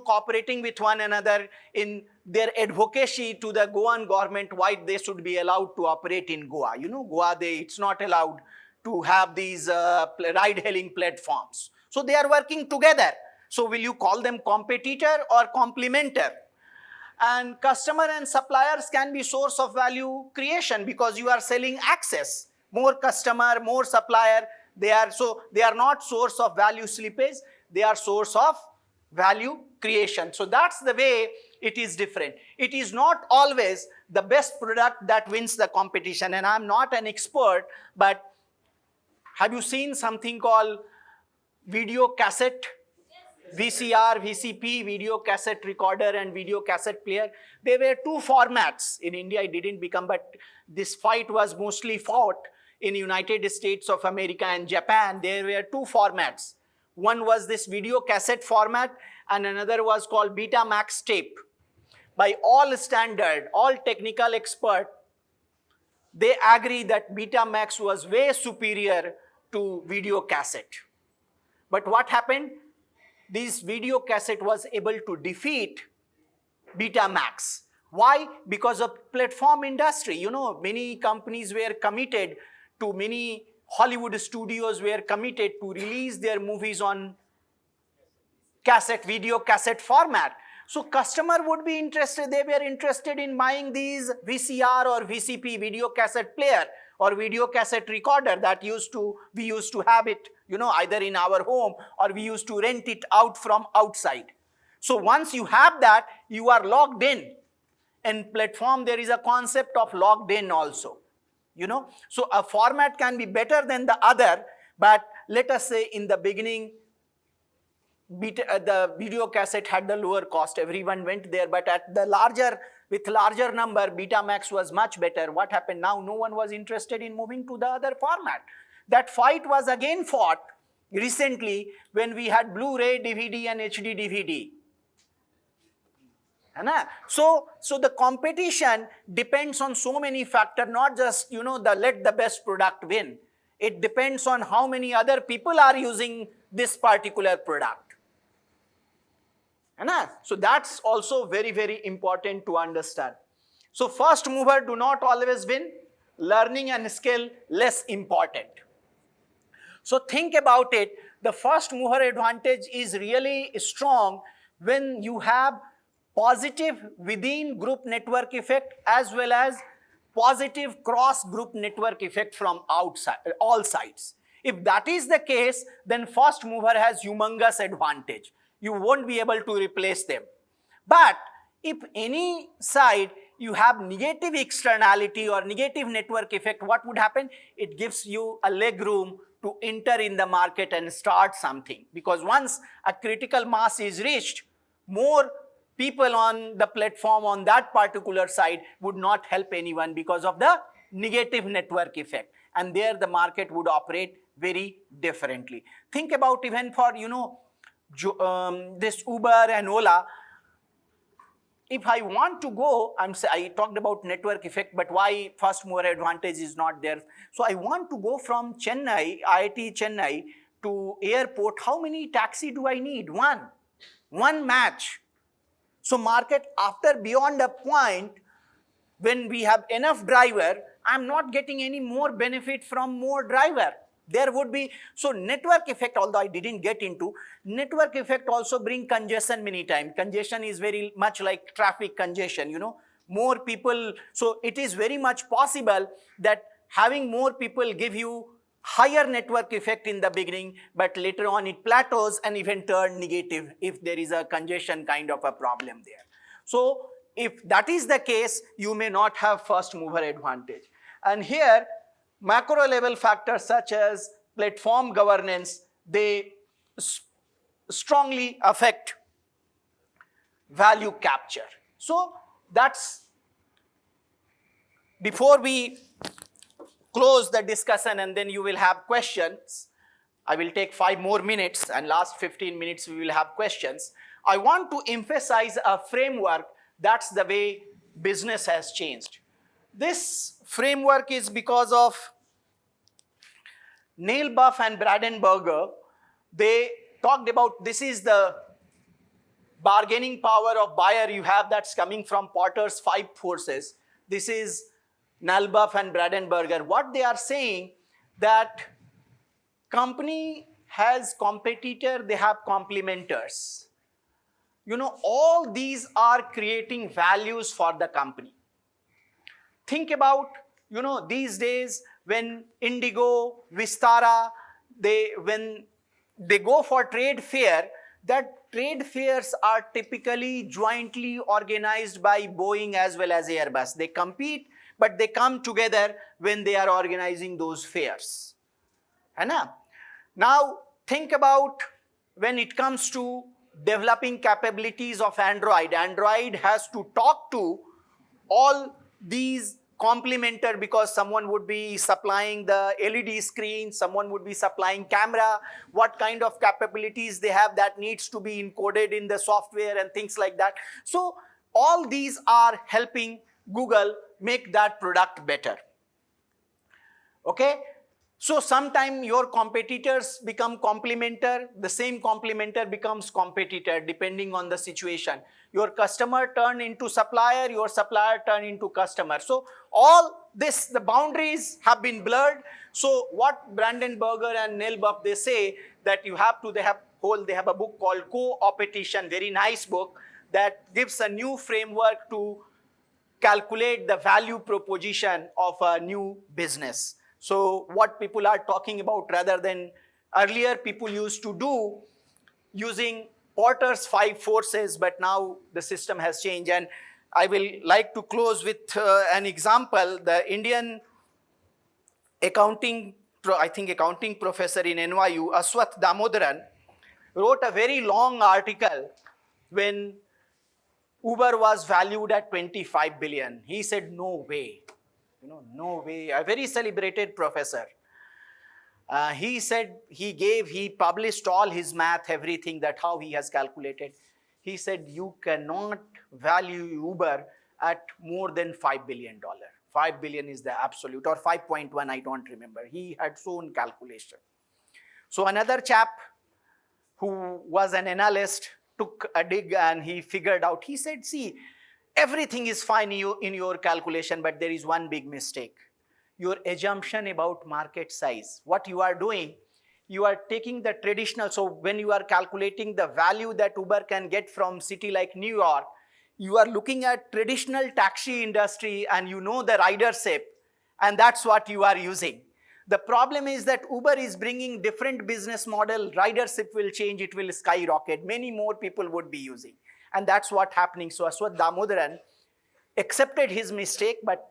cooperating with one another in their advocacy to the Goan government why they should be allowed to operate in Goa. Goa, it's not allowed to have these ride-hailing platforms. So they are working together. So will you call them competitor or complementer? And customer and suppliers can be source of value creation because you are selling access. More customer, more supplier, they are not source of value slippage. They are source of value creation. So that's the way it is different. It is not always the best product that wins the competition. And I'm not an expert, but have you seen something called video cassette? VCR, VCP, video cassette recorder and video cassette player. There were 2 formats. In India it didn't become, but this fight was mostly fought in United States of America and Japan. There were 2 formats. One was this video cassette format and another was called Betamax tape. By all standard, all technical expert, they agree that Betamax was way superior to video cassette. But what happened? This video cassette was able to defeat Betamax. Why? Because of platform industry. You know, many companies were committed to, many Hollywood studios were committed to release their movies on cassette, video cassette format. So customer would be interested, they were interested in buying these VCR or VCP, video cassette player or video cassette recorder that we used to have it, you know, either in our home or we used to rent it out from outside. So once you have that, you are logged in. In platform, there is a concept of logged in also, you know. So a format can be better than the other, but let us say in the beginning, the video cassette had the lower cost, everyone went there, but with larger number, Betamax was much better. What happened now? No one was interested in moving to the other format. That fight was again fought recently when we had Blu-ray, DVD and HD DVD. So the competition depends on so many factors, not just, you know, let the best product win. It depends on how many other people are using this particular product. So that's also very, very important to understand. So first mover do not always win. Learning and skill less important. So think about it. The first mover advantage is really strong when you have positive within group network effect as well as positive cross group network effect from outside, all sides. If that is the case, then first mover has humongous advantage. You won't be able to replace them. But if any side you have negative externality or negative network effect, what would happen? It gives you a leg room to enter in the market and start something. Because once a critical mass is reached, more people on the platform on that particular side would not help anyone because of the negative network effect. And there the market would operate very differently. Think about even for, you know, this Uber and Ola. If I want to go, I talked about network effect, but why first mover advantage is not there? So I want to go from Chennai, IIT Chennai to airport. How many taxi do I need? One match. So market after beyond a point, when we have enough driver, I'm not getting any more benefit from more driver. There would be, so network effect, although I didn't get into, network effect also bring congestion many times. Congestion is very much like traffic congestion, you know, more people. So it is very much possible that having more people give you higher network effect in the beginning, but later on it plateaus and even turn negative if there is a congestion kind of a problem there. So if that is the case, you may not have first mover advantage. And here, macro level factors such as platform governance, they strongly affect value capture. So that's, before we close the discussion and then you will have questions, I will take 5 more minutes and last 15 minutes we will have questions. I want to emphasize a framework. That's the way business has changed. This framework is because of Neil Buff and Bradenberger. They talked about, this is the bargaining power of buyer you have that's coming from Porter's 5 forces. This is Neil Buff and Bradenberger. What they are saying, that company has competitor, they have complementers. You know, all these are creating values for the company. Think about, you know, these days when Indigo, Vistara, when they go for trade fair, that trade fairs are typically jointly organized by Boeing as well as Airbus. They compete, but they come together when they are organizing those fairs. Now think about when it comes to developing capabilities of Android. Android has to talk to all these complementer because someone would be supplying the LED screen, someone would be supplying camera, what kind of capabilities they have that needs to be encoded in the software and things like that. So all these are helping Google make that product better. Okay? So sometime your competitors become complementer, the same complementer becomes competitor depending on the situation. Your customer turn into supplier, your supplier turn into customer. So all this, the boundaries have been blurred. So what Brandenburger and Nailbuff, they say that you have to, they have a book called Co-Opetition, very nice book that gives a new framework to calculate the value proposition of a new business. So what people are talking about, rather than earlier people used to do using Porter's 5 forces, but now the system has changed. And I will like to close with an example. The Indian accounting professor in NYU, Aswath Damodaran, wrote a very long article when Uber was valued at 25 billion. He said, no way, no way. A very celebrated professor. He said, he published all his math, everything, that how he has calculated. He said, you cannot value Uber at more than $5 billion. 5 billion is the absolute, or 5.1, I don't remember. He had shown calculation. So another chap who was an analyst took a dig and he figured out, he said, see, everything is fine in your calculation, but there is one big mistake. Your assumption about market size. What you are doing, you are taking the traditional, so when you are calculating the value that Uber can get from city like New York, you are looking at traditional taxi industry and you know the ridership, and that's what you are using. The problem is that Uber is bringing different business model, ridership will change, it will skyrocket, many more people would be using. And that's what's happening. So Aswath Damodaran accepted his mistake, but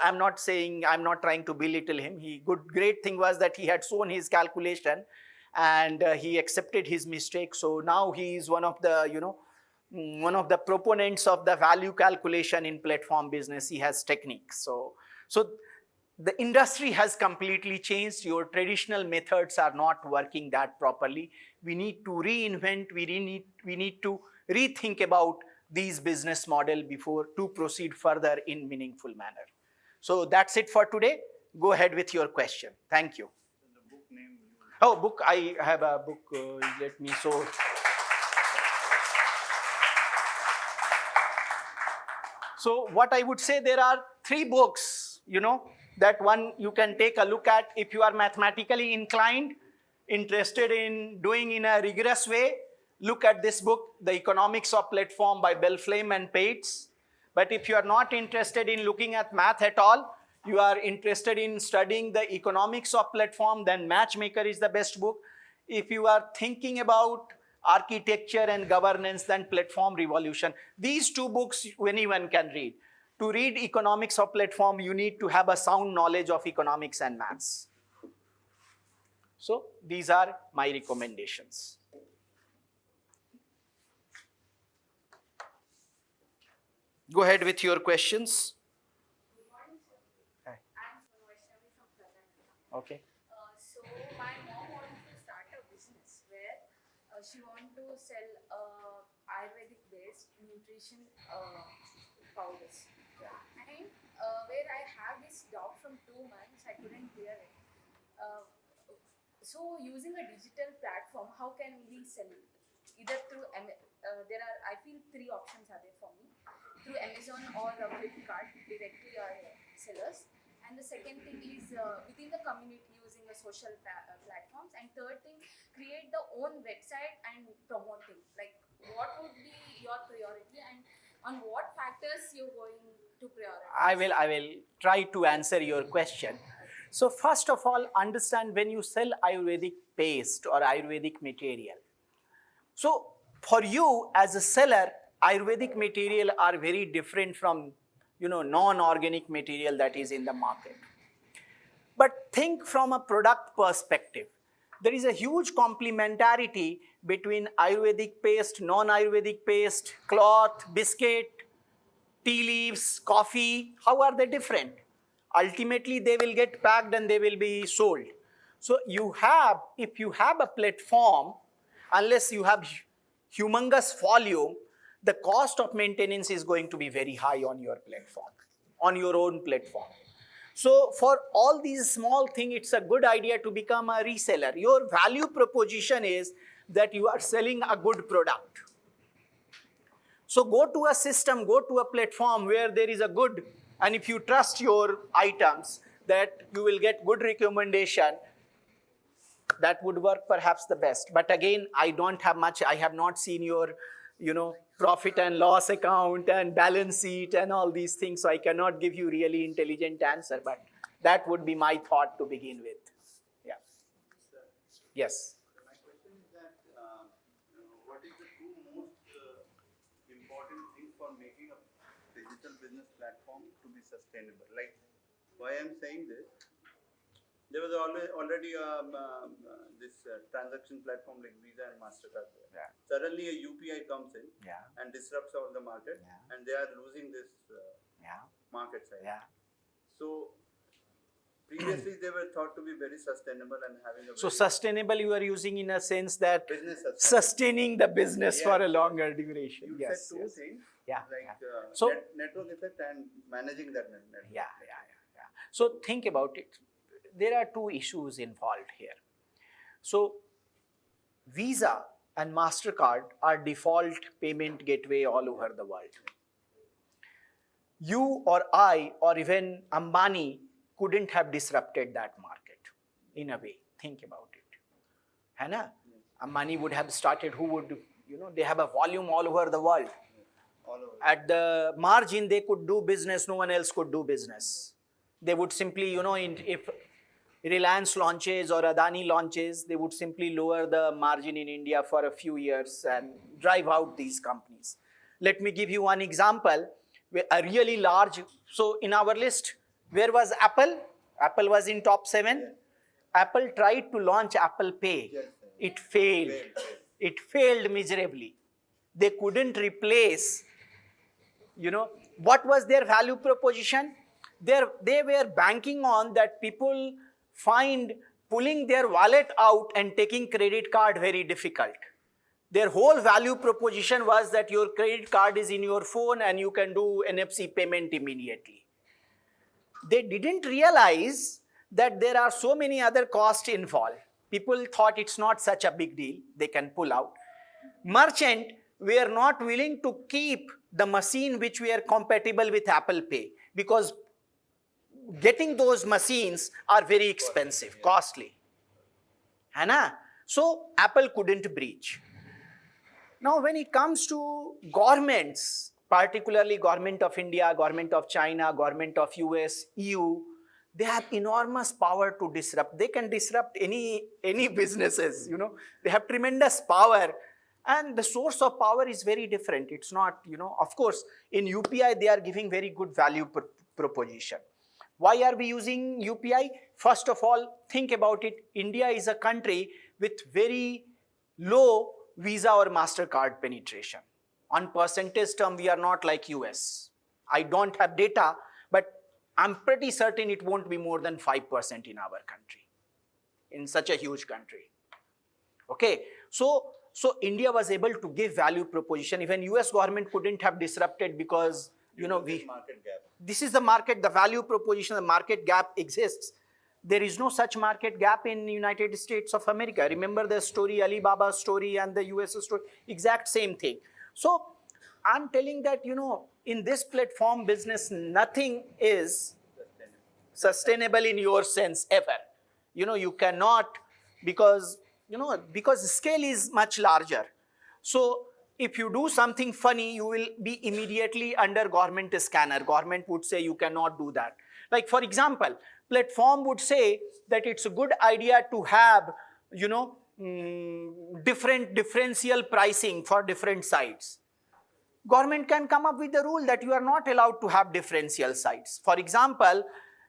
I'm not trying to belittle him. Great thing was that he had shown his calculation and he accepted his mistake. So now he is one of the proponents of the value calculation in platform business. He has techniques. So the industry has completely changed. Your traditional methods are not working that properly. We need to reinvent, we need to rethink about these business model before to proceed further in meaningful manner. So that's it for today. Go ahead with your question. Thank you. The book name? Oh, book, I have a book, let me show. So what I would say, there are 3 books, that one you can take a look at if you are mathematically inclined, interested in doing in a rigorous way. Look at this book, The Economics of Platform by Belflame and Pates. But if you are not interested in looking at math at all, you are interested in studying the economics of platform, then Matchmaker is the best book. If you are thinking about architecture and governance, then Platform Revolution. These 2 books anyone can read. To read economics of platform, you need to have a sound knowledge of economics and maths. So these are my recommendations. Go ahead with your questions. Good morning, sir. Hi. I'm Vaishnavi from Karnataka. Okay. So my mom wants to start a business where she wants to sell Ayurvedic-based nutrition powders. And where I have this doubt from 2 months, I couldn't clear it. So using a digital platform, how can we sell it? Either through I feel 3 options are there for me. Through Amazon or Flipkart, directly our sellers. And the second thing is within the community using the social platforms. And third thing, create the own website and promoting. Like, what would be your priority and on what factors you're going to prioritize? I will try to answer your question. So first of all, understand when you sell Ayurvedic paste or Ayurvedic material. So for you as a seller, Ayurvedic material are very different from, non-organic material that is in the market. But think from a product perspective. There is a huge complementarity between Ayurvedic paste, non-Ayurvedic paste, cloth, biscuit, tea leaves, coffee. How are they different? Ultimately, they will get packed and they will be sold. So if you have a platform, unless you have humongous volume, the cost of maintenance is going to be very high on your platform, on your own platform. So for all these small things, it's a good idea to become a reseller. Your value proposition is that you are selling a good product. So go to a system, go to a platform where there is a good, and if you trust your items, that you will get good recommendation, that would work perhaps the best. But again, I don't have much, I have not seen your, profit and loss account and balance sheet and all these things, so I cannot give you really intelligent answer, but that would be my thought to begin with. Yeah. Yes. My question is that what is the two most important things for making a digital business platform to be sustainable? Like, why I'm saying this? There was already this transaction platform like Visa and Mastercard. Yeah. Suddenly a UPI comes in Yeah. and disrupts all the market, Yeah. and they are losing this Yeah. market size. Yeah. So previously they were thought to be very sustainable and having a So very sustainable you are using in a sense that business sustaining the business Yes. for a longer duration. You Yes. said two Yes. things, Yeah. like yeah. So network effect and managing that network. Yeah. So think about it. There are two issues involved here. So Visa and Mastercard are default payment gateway all over the world. You or I or even Ambani couldn't have disrupted that market in a way. Think about it. है ना? Ambani would have started, who would, they have a volume all over the world. All over. At the margin, they could do business, no one else could do business. They would simply, if Reliance launches or Adani launches, they would simply lower the margin in India for a few years and drive out these companies. Let me give you one example. A really large, so in our list, where was Apple? Apple was in top 7. Yes. Apple tried to launch Apple Pay. Yes, It failed. Failed. It failed miserably. They couldn't replace, what was their value proposition? They were banking on that people find pulling their wallet out and taking credit card very difficult. Their whole value proposition was that your credit card is in your phone and you can do NFC payment immediately. They didn't realize that there are so many other costs involved. People thought it's not such a big deal, they can pull out. Merchant were not willing to keep the machine which were compatible with Apple Pay, because getting those machines are very expensive, costly. है ना? So Apple couldn't breach. Now when it comes to governments, particularly government of India, government of China, government of US, EU, they have enormous power to disrupt. They can disrupt any businesses, They have tremendous power. And the source of power is very different. It's not, of course, in UPI, they are giving very good value proposition. Why are we using UPI? First of all, think about it. India is a country with very low Visa or Mastercard penetration. On percentage term, we are not like US. I don't have data, but I'm pretty certain it won't be more than 5% in our country, in such a huge country. Okay, so India was able to give value proposition. Even US government couldn't have disrupted because, market gap. This is the market, the value proposition, the market gap exists. There is no such market gap in the United States of America. Remember the story, Alibaba story and the US story, exact same thing. So I'm telling that, in this platform business, nothing is sustainable in your sense ever. You cannot, because scale is much larger. So if you do something funny, you will be immediately under government scanner. Government would say you cannot do that. Like for example, platform would say that it's a good idea to have, different differential pricing for different sites. Government can come up with a rule that you are not allowed to have differential sites. For example,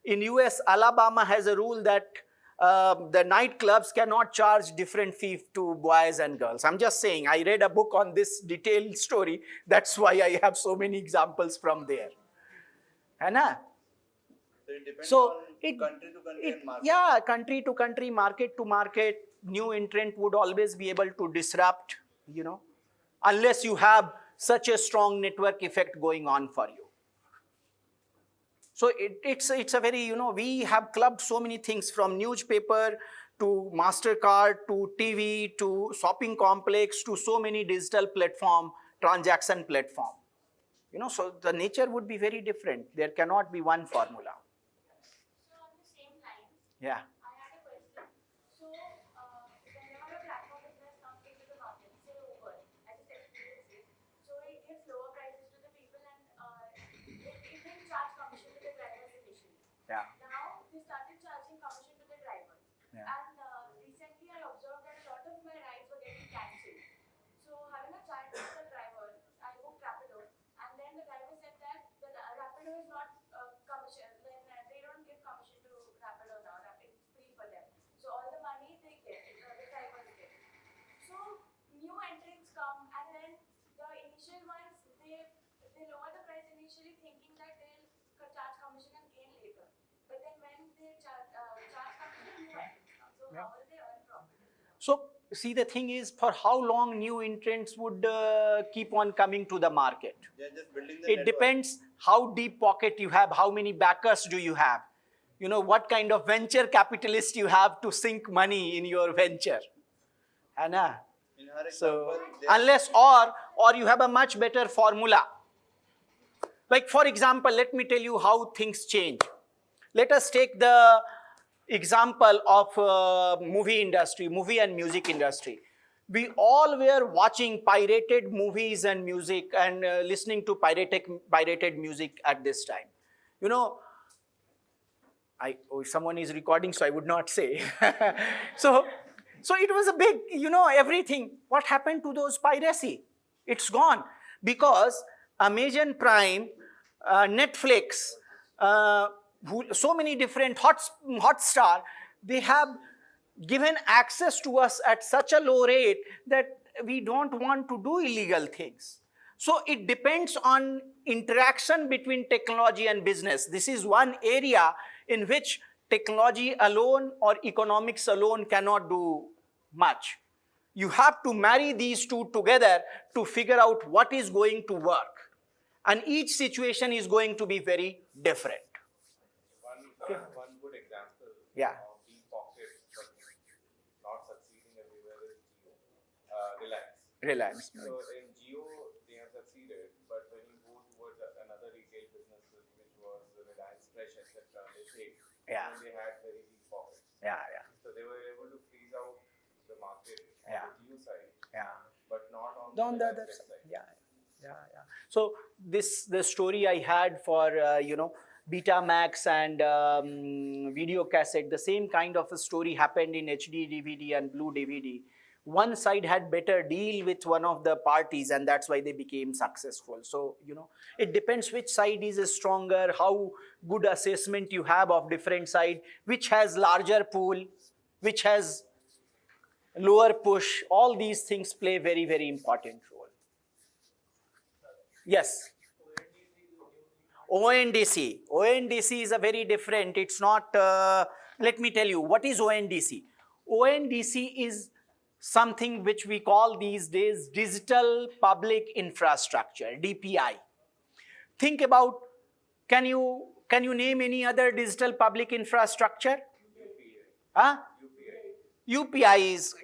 in US, Alabama has a rule that the nightclubs cannot charge different fee to boys and girls. I'm just saying, I read a book on this detailed story. That's why I have so many examples from there. है ना? So it depends So on country to country and market. yeah, country to country, market to market, new entrant would always be able to disrupt, unless you have such a strong network effect going on for you. So it's a very, we have clubbed so many things from newspaper to MasterCard to TV to shopping complex to so many digital platform, transaction platform. So the nature would be very different. There cannot be one formula. So on the same lines, Yeah. I had a question. So whenever a platform business comes into the market, say Uber, I just experienced it. So it gives lower prices to the people and it didn't charge commission to the drivers initially. Yeah. Now they started charging commission to the drivers. Yeah. And recently I observed that a lot of my rides were getting cancelled. So having a chat with the driver, I booked Rapido, and then the driver said that the Rapido is not commission. Then they don't give commission to Rapido now. It's free for them. So all the money they get, the drivers get. So new entrants come, and then the initial ones they lower the price initially, thinking that they'll charge commission and gain later. But then when they charge commission, new entrants come. So how will they earn profit? So see, the thing is, for how long new entrants would keep on coming to the market? They are just building the It network. depends how deep pocket you have, how many backers do you have, what kind of venture capitalist you have to sink money in your venture. Anna. In her So example, they unless or you have a much better formula. Like for example, let me tell you how things change. Let us take the example of movie and music industry. We all were watching pirated movies and music and listening to pirated music at this time. Someone is recording, so I would not say. So it was a big, everything. What happened to those piracy? It's gone because Amazon Prime, Netflix, so many different Hotstar, they have given access to us at such a low rate that we don't want to do illegal things. So it depends on interaction between technology and business. This is one area in which technology alone or economics alone cannot do much. You have to marry these two together to figure out what is going to work. And each situation is going to be very different. One good example Yeah. of deep pocket but not succeeding everywhere is Reliance. Reliance. So in Jio, they have succeeded, but when you go towards another retail business, which was Reliance Fresh, etc., they failed. Yeah. And they had very deep pockets. Yeah. So they were able to freeze out the market Yeah. on the Jio side, Yeah. but not on On the other Reliance side. side. Yeah. So the story I had for Betamax and video cassette, the same kind of a story happened in HD DVD and Blue DVD. One side had better deal with one of the parties, and that's why they became successful. So it depends which side is stronger, how good assessment you have of different side, which has larger pool, which has lower push. All these things play very, very important role. Yes. ONDC. ONDC is a very different, it's not, let me tell you, what is ONDC? ONDC is something which we call these days Digital Public Infrastructure, DPI. Think about, can you name any other digital public infrastructure? Huh? UPI is,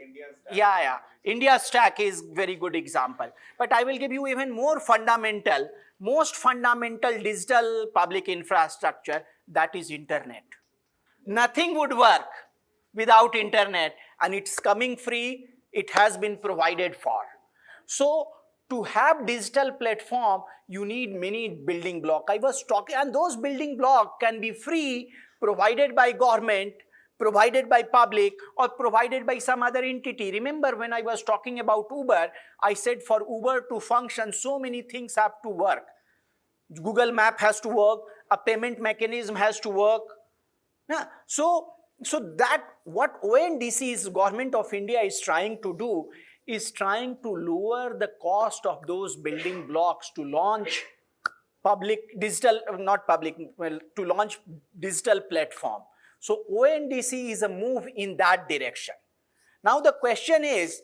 India Stack is very good example. But I will give you even more fundamental, most fundamental digital public infrastructure, that is internet. Nothing would work without internet, and it's coming free, it has been provided for. So to have digital platform, you need many building blocks. I was talking, and those building blocks can be free, provided by government, provided by public, or provided by some other entity. Remember when I was talking about Uber, I said for Uber to function, so many things have to work. Google Map has to work, a payment mechanism has to work. So that what ONDC's Government of India is trying to do is trying to lower the cost of those building blocks to launch to launch digital platform. So ONDC is a move in that direction. Now the question is,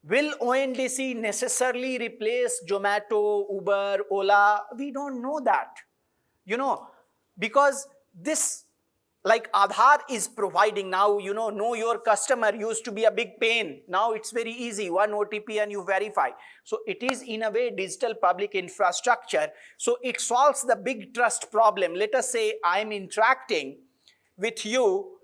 will ONDC necessarily replace Zomato, Uber, Ola? We don't know that. Because this, like Aadhaar is providing now, know your customer used to be a big pain. Now it's very easy, one OTP and you verify. So it is in a way digital public infrastructure. So it solves the big trust problem. Let us say I'm interacting with you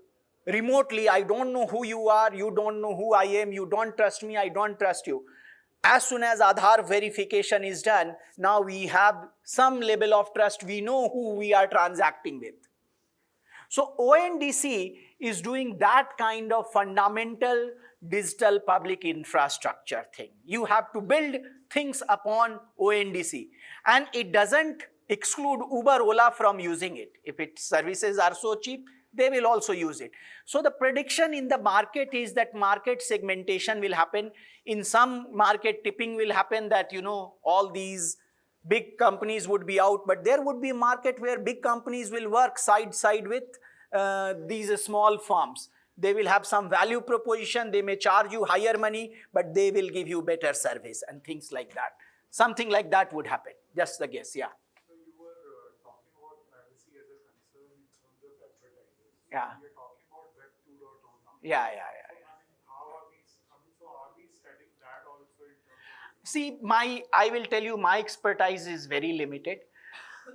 remotely. I don't know who you are, you don't know who I am, you don't trust me, I don't trust you. As soon as Aadhaar verification is done, now we have some level of trust, we know who we are transacting with. So ONDC is doing that kind of fundamental digital public infrastructure thing. You have to build things upon ONDC, and it doesn't exclude Uber, Ola from using it. If its services are so cheap, they will also use it. So the prediction in the market is that market segmentation will happen. In some market, tipping will happen, that all these big companies would be out, but there would be a market where big companies will work side by side with these small firms. They will have some value proposition, they may charge you higher money, but they will give you better service and things like that. Something like that would happen. Just a guess, yeah. So you were talking about privacy as a concern in terms of advertisers. Yeah. We are talking about Web 2.0 now. Yeah. So, how are we, so are we studying that also in terms of... See, I will tell you, my expertise is very limited.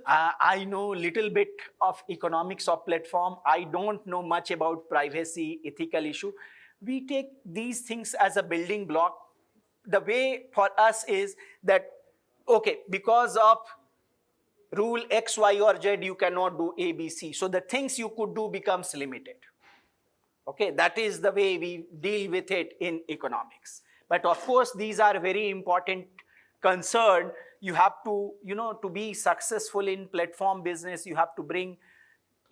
I know little bit of economics of platform. I don't know much about privacy, ethical issue. We take these things as a building block. The way for us is that, okay, because of rule X, Y, or Z, you cannot do A, B, C. So the things you could do becomes limited. Okay, that is the way we deal with it in economics. But of course, these are very important concern. You have to, to be successful in platform business, you have to bring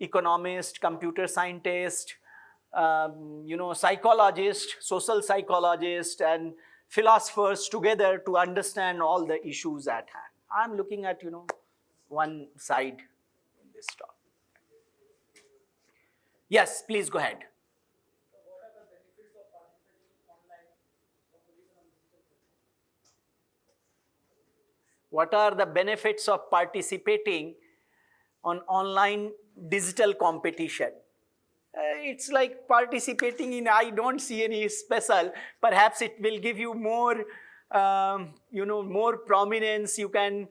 economists, computer scientists, psychologists, social psychologists, and philosophers together to understand all the issues at hand. I'm looking at, one side in this talk. Yes, please go ahead. What are the benefits of participating on online digital competition? It's like participating in, I don't see any special. Perhaps it will give you more, more prominence. You can,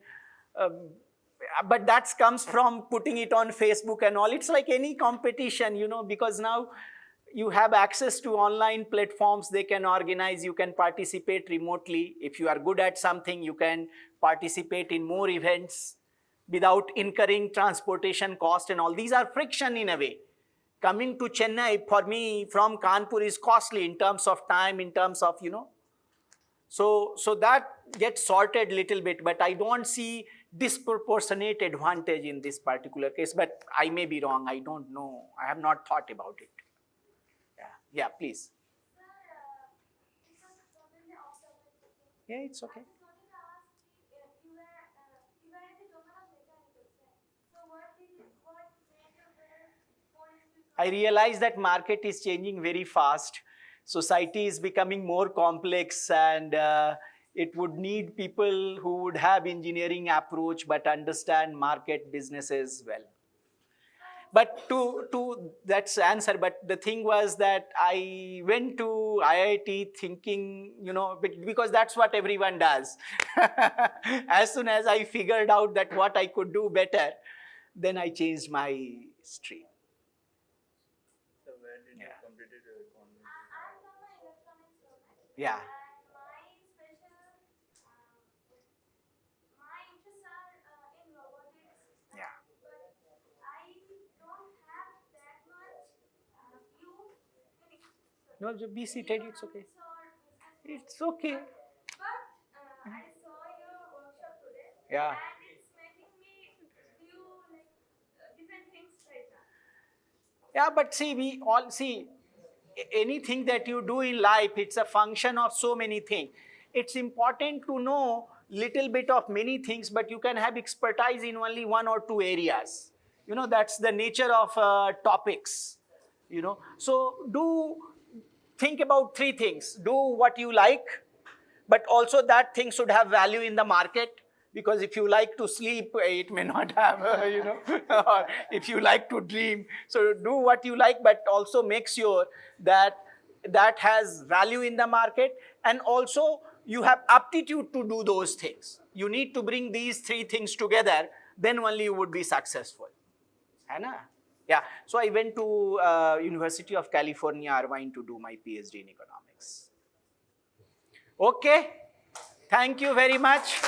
but that comes from putting it on Facebook and all. It's like any competition, because now you have access to online platforms. They can organize, you can participate remotely. If you are good at something, you can participate in more events without incurring transportation cost and all. These are friction in a way. Coming to Chennai for me from Kanpur is costly in terms of time, in terms of, So that gets sorted little bit, but I don't see disproportionate advantage in this particular case, but I may be wrong. I don't know. I have not thought about it. Yeah, please. Yeah, it's okay. I realize that market is changing very fast. Society is becoming more complex, and it would need people who would have engineering approach but understand market businesses well. But to that's answer. But the thing was that I went to IIT thinking, because that's what everyone does. As soon as I figured out that what I could do better, then I changed my stream. So where did you complete your economics? I'm from the electronics domain. Yeah. And my interests are in robotics. Yeah. But I don't have that much view in No, be seated. It's okay. economics or business. It's okay. But I saw your workshop today. Yeah. And it's making me view different things right now. Yeah, but see, we all see anything that you do in life, it's a function of so many things. It's important to know little bit of many things, but you can have expertise in only one or two areas. You know, that's the nature of topics. You know, so think about three things. Do what you like, but also that thing should have value in the market. Because if you like to sleep, it may not have, you know, or if you like to dream. So do what you like, but also make sure that that has value in the market, and also you have aptitude to do those things. You need to bring these three things together, then only you would be successful. है ना? Yeah, so I went to University of California, Irvine to do my PhD in economics. Okay, thank you very much.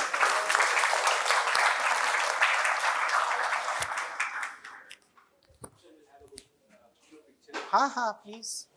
Ha ha, please.